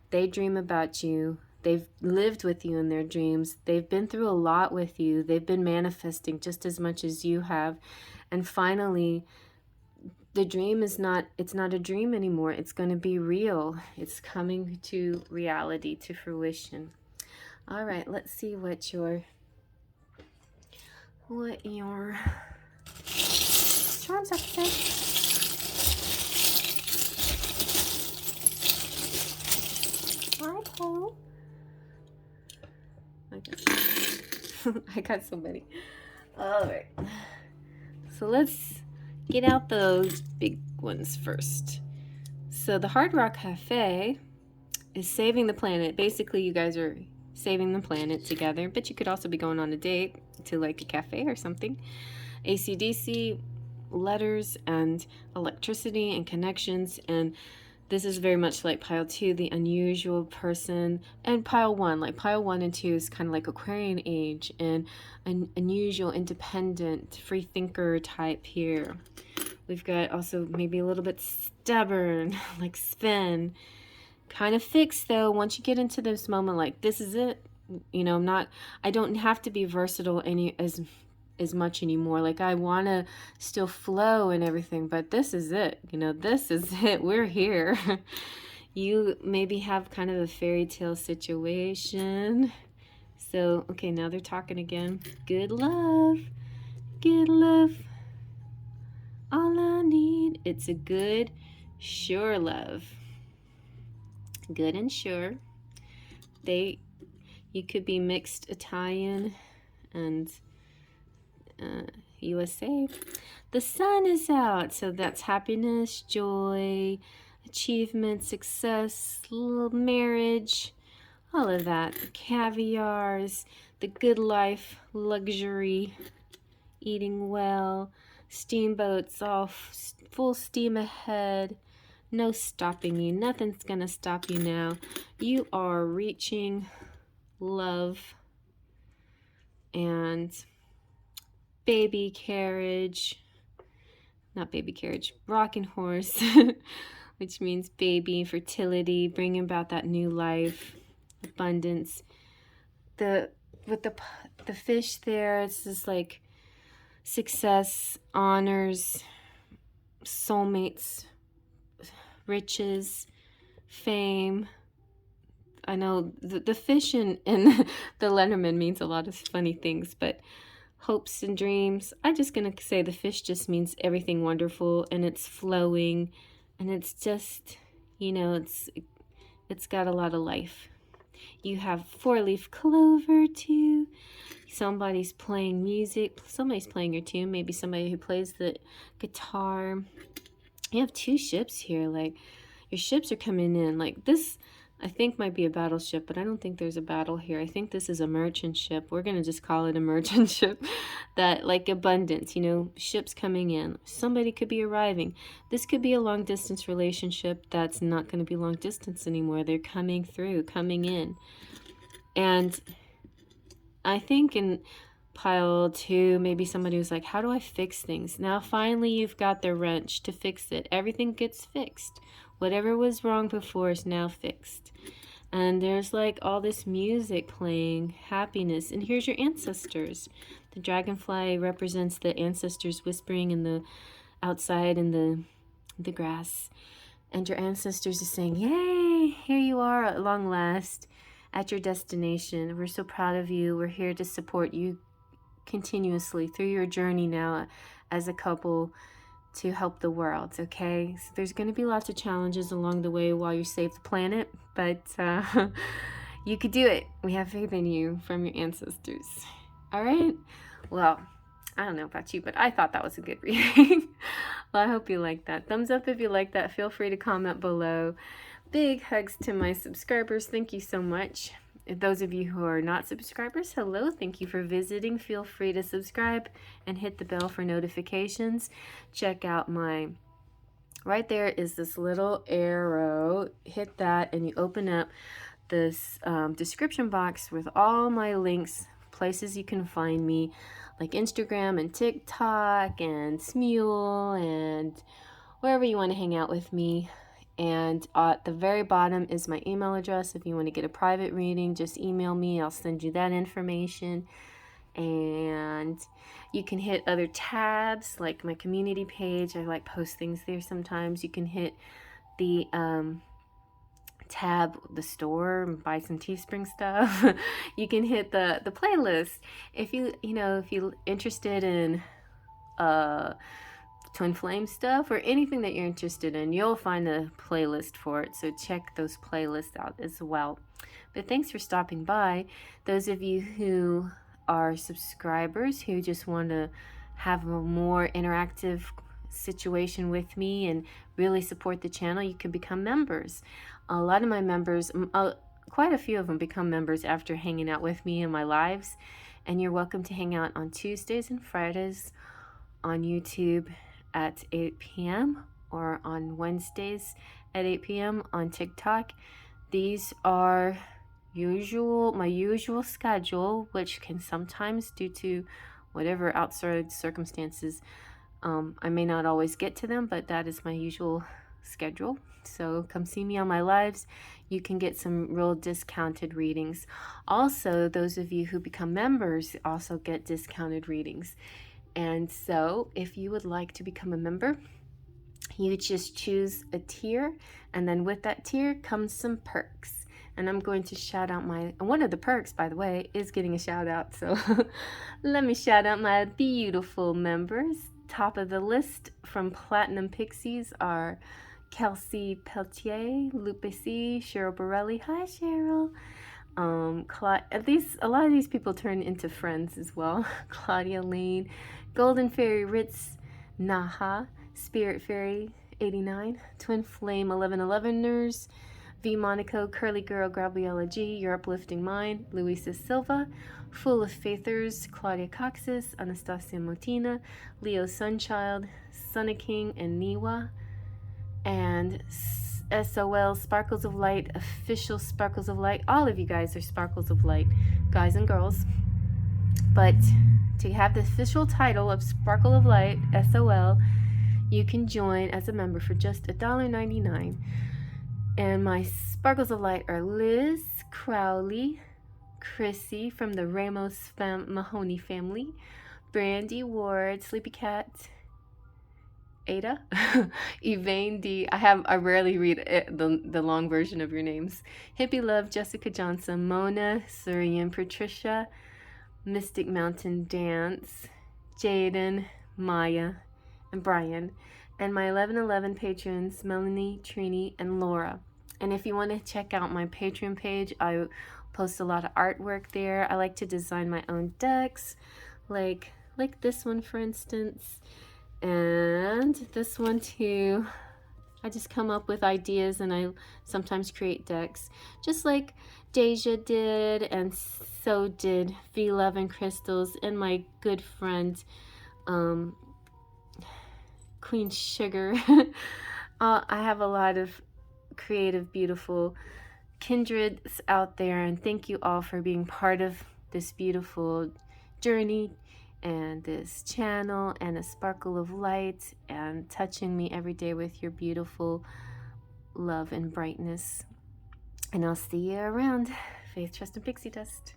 They dream about you. They've lived with you in their dreams. They've been through a lot with you. They've been manifesting just as much as you have. And finally, the dream it's not a dream anymore. It's going to be real. It's coming to reality, to fruition. All right, let's see what your charms have to say. Hi, Paul. I got so many. All right. So let's get out those big ones first. So the Hard Rock Cafe is saving the planet. Basically, you guys are saving the planet together, but you could also be going on a date to like a cafe or something. AC/DC, letters and electricity and connections, and this is very much like pile 2, the unusual person, and pile 1. Like pile 1 and 2 is kind of like Aquarian age and an unusual, independent, free thinker type here. We've got also maybe a little bit stubborn, like Sven. Kind of fixed though. Once you get into this moment, like this is it. You know, I don't have to be versatile as much anymore. Like I want to still flow and everything, but this is it. You know, this is it. We're here. You maybe have kind of a fairy tale situation. So, okay, now they're talking again. Good love. Good love. All I need. It's a good, sure love. Good and sure. You could be mixed Italian and USA. The sun is out, so that's happiness, joy, achievement, success, marriage, all of that. Caviars, the good life, luxury, eating well, steamboats off, full steam ahead, no stopping you. Nothing's gonna stop you now. You are reaching love and baby carriage, not baby carriage, rocking horse, which means baby, fertility, bringing about that new life, abundance. With the fish there, it's just like success, honors, soulmates, riches, fame. I know the fish in the Lenormand means a lot of funny things, but hopes and dreams. I'm just going to say the fish just means everything wonderful, and it's flowing, and it's just, you know, it's got a lot of life. You have 4-leaf clover too. Somebody's playing music. Somebody's playing your tune. Maybe somebody who plays the guitar. You have 2 ships here. Like, your ships are coming in. Like, this, I think, might be a battleship, but I don't think there's a battle here. I think this is a merchant ship. We're going to just call it a merchant ship. That, like, abundance, you know, ships coming in. Somebody could be arriving. This could be a long-distance relationship that's not going to be long-distance anymore. They're coming through, coming in. And I think in pile 2, maybe somebody was like, how do I fix things? Now, finally, you've got the wrench to fix it. Everything gets fixed. Whatever was wrong before is now fixed. And there's like all this music playing, happiness. And here's your ancestors. The dragonfly represents the ancestors whispering in the outside in the grass. And your ancestors are saying, yay, here you are at long last at your destination. We're so proud of you. We're here to support you continuously through your journey now as a couple to help the world, okay? So there's going to be lots of challenges along the way while you save the planet, but you could do it. We have faith in you from your ancestors. All right? Well, I don't know about you, but I thought that was a good reading. Well, I hope you like that. Thumbs up if you like that. Feel free to comment below. Big hugs to my subscribers. Thank you so much. Those of you who are not subscribers, hello, thank you for visiting. Feel free to subscribe and hit the bell for notifications. Check out my, right there is this little arrow. Hit that and you open up this description box with all my links, places you can find me, like Instagram and TikTok and Smule and wherever you want to hang out with me. And at the very bottom is my email address. If you want to get a private reading, just email me. I'll send you that information. And you can hit other tabs, like my community page. I like post things there sometimes. You can hit the tab, the store, and buy some Teespring stuff. You can hit the playlist. If if you're interested in twin flame stuff or anything that you're interested in, you'll find a playlist for it, so check those playlists out as well. But thanks for stopping by. Those of you who are subscribers who just want to have a more interactive situation with me and really support the channel, you can become members. A lot of my members, quite a few of them, become members after hanging out with me in my lives, and you're welcome to hang out on Tuesdays and Fridays on YouTube at 8 p.m. or on Wednesdays at 8 p.m. on TikTok. These are my usual schedule, which can sometimes, due to whatever outside circumstances, I may not always get to them, but that is my usual schedule. So come see me on my lives. You can get some real discounted readings. Also, those of you who become members also get discounted readings. And so if you would like to become a member, you just choose a tier, and then with that tier comes some perks. And I'm going to shout out one of the perks, by the way, is getting a shout out. So let me shout out my beautiful members. Top of the list from Platinum Pixies are Kelsey Peltier, Lupe C, Cheryl Borelli. Hi, Cheryl. A lot of these people turn into friends as well. Claudia Lane, Golden Fairy Ritz, Naha, Spirit Fairy 89, Twin Flame 1111ers, V Monaco, Curly Girl, Gabriella G, Your Uplifting Mind, Luisa Silva, Full of Faithers, Claudia Coxis, Anastasia Motina, Leo Sunchild, Sunna King, and Niwa, and SOL Sparkles of Light, official Sparkles of Light. All of you guys are Sparkles of Light, guys and girls. But to have the official title of Sparkle of Light, SOL, You can join as a member for just $1.99. And my sparkles of light are Liz Crowley, Chrissy from the Ramos Mahoney family, Brandy Ward, Sleepy Cat, Ada, Evane D. I rarely read the long version of your names. Hippie Love, Jessica Johnson, Mona, Surian, Patricia, Mystic Mountain Dance, Jaden, Maya, and Brian. And my 1111 patrons, Melanie, Trini, and Laura. And if you want to check out my Patreon page, I post a lot of artwork there. I like to design my own decks, like this one, for instance, and this one too. I just come up with ideas and I sometimes create decks, just like Deja did, and so did V Love and Crystals, and my good friend Queen Sugar. I have a lot of creative, beautiful kindreds out there, and thank you all for being part of this beautiful journey and this channel and a sparkle of light and touching me every day with your beautiful love and brightness. And I'll see you around. Faith, trust, and pixie dust.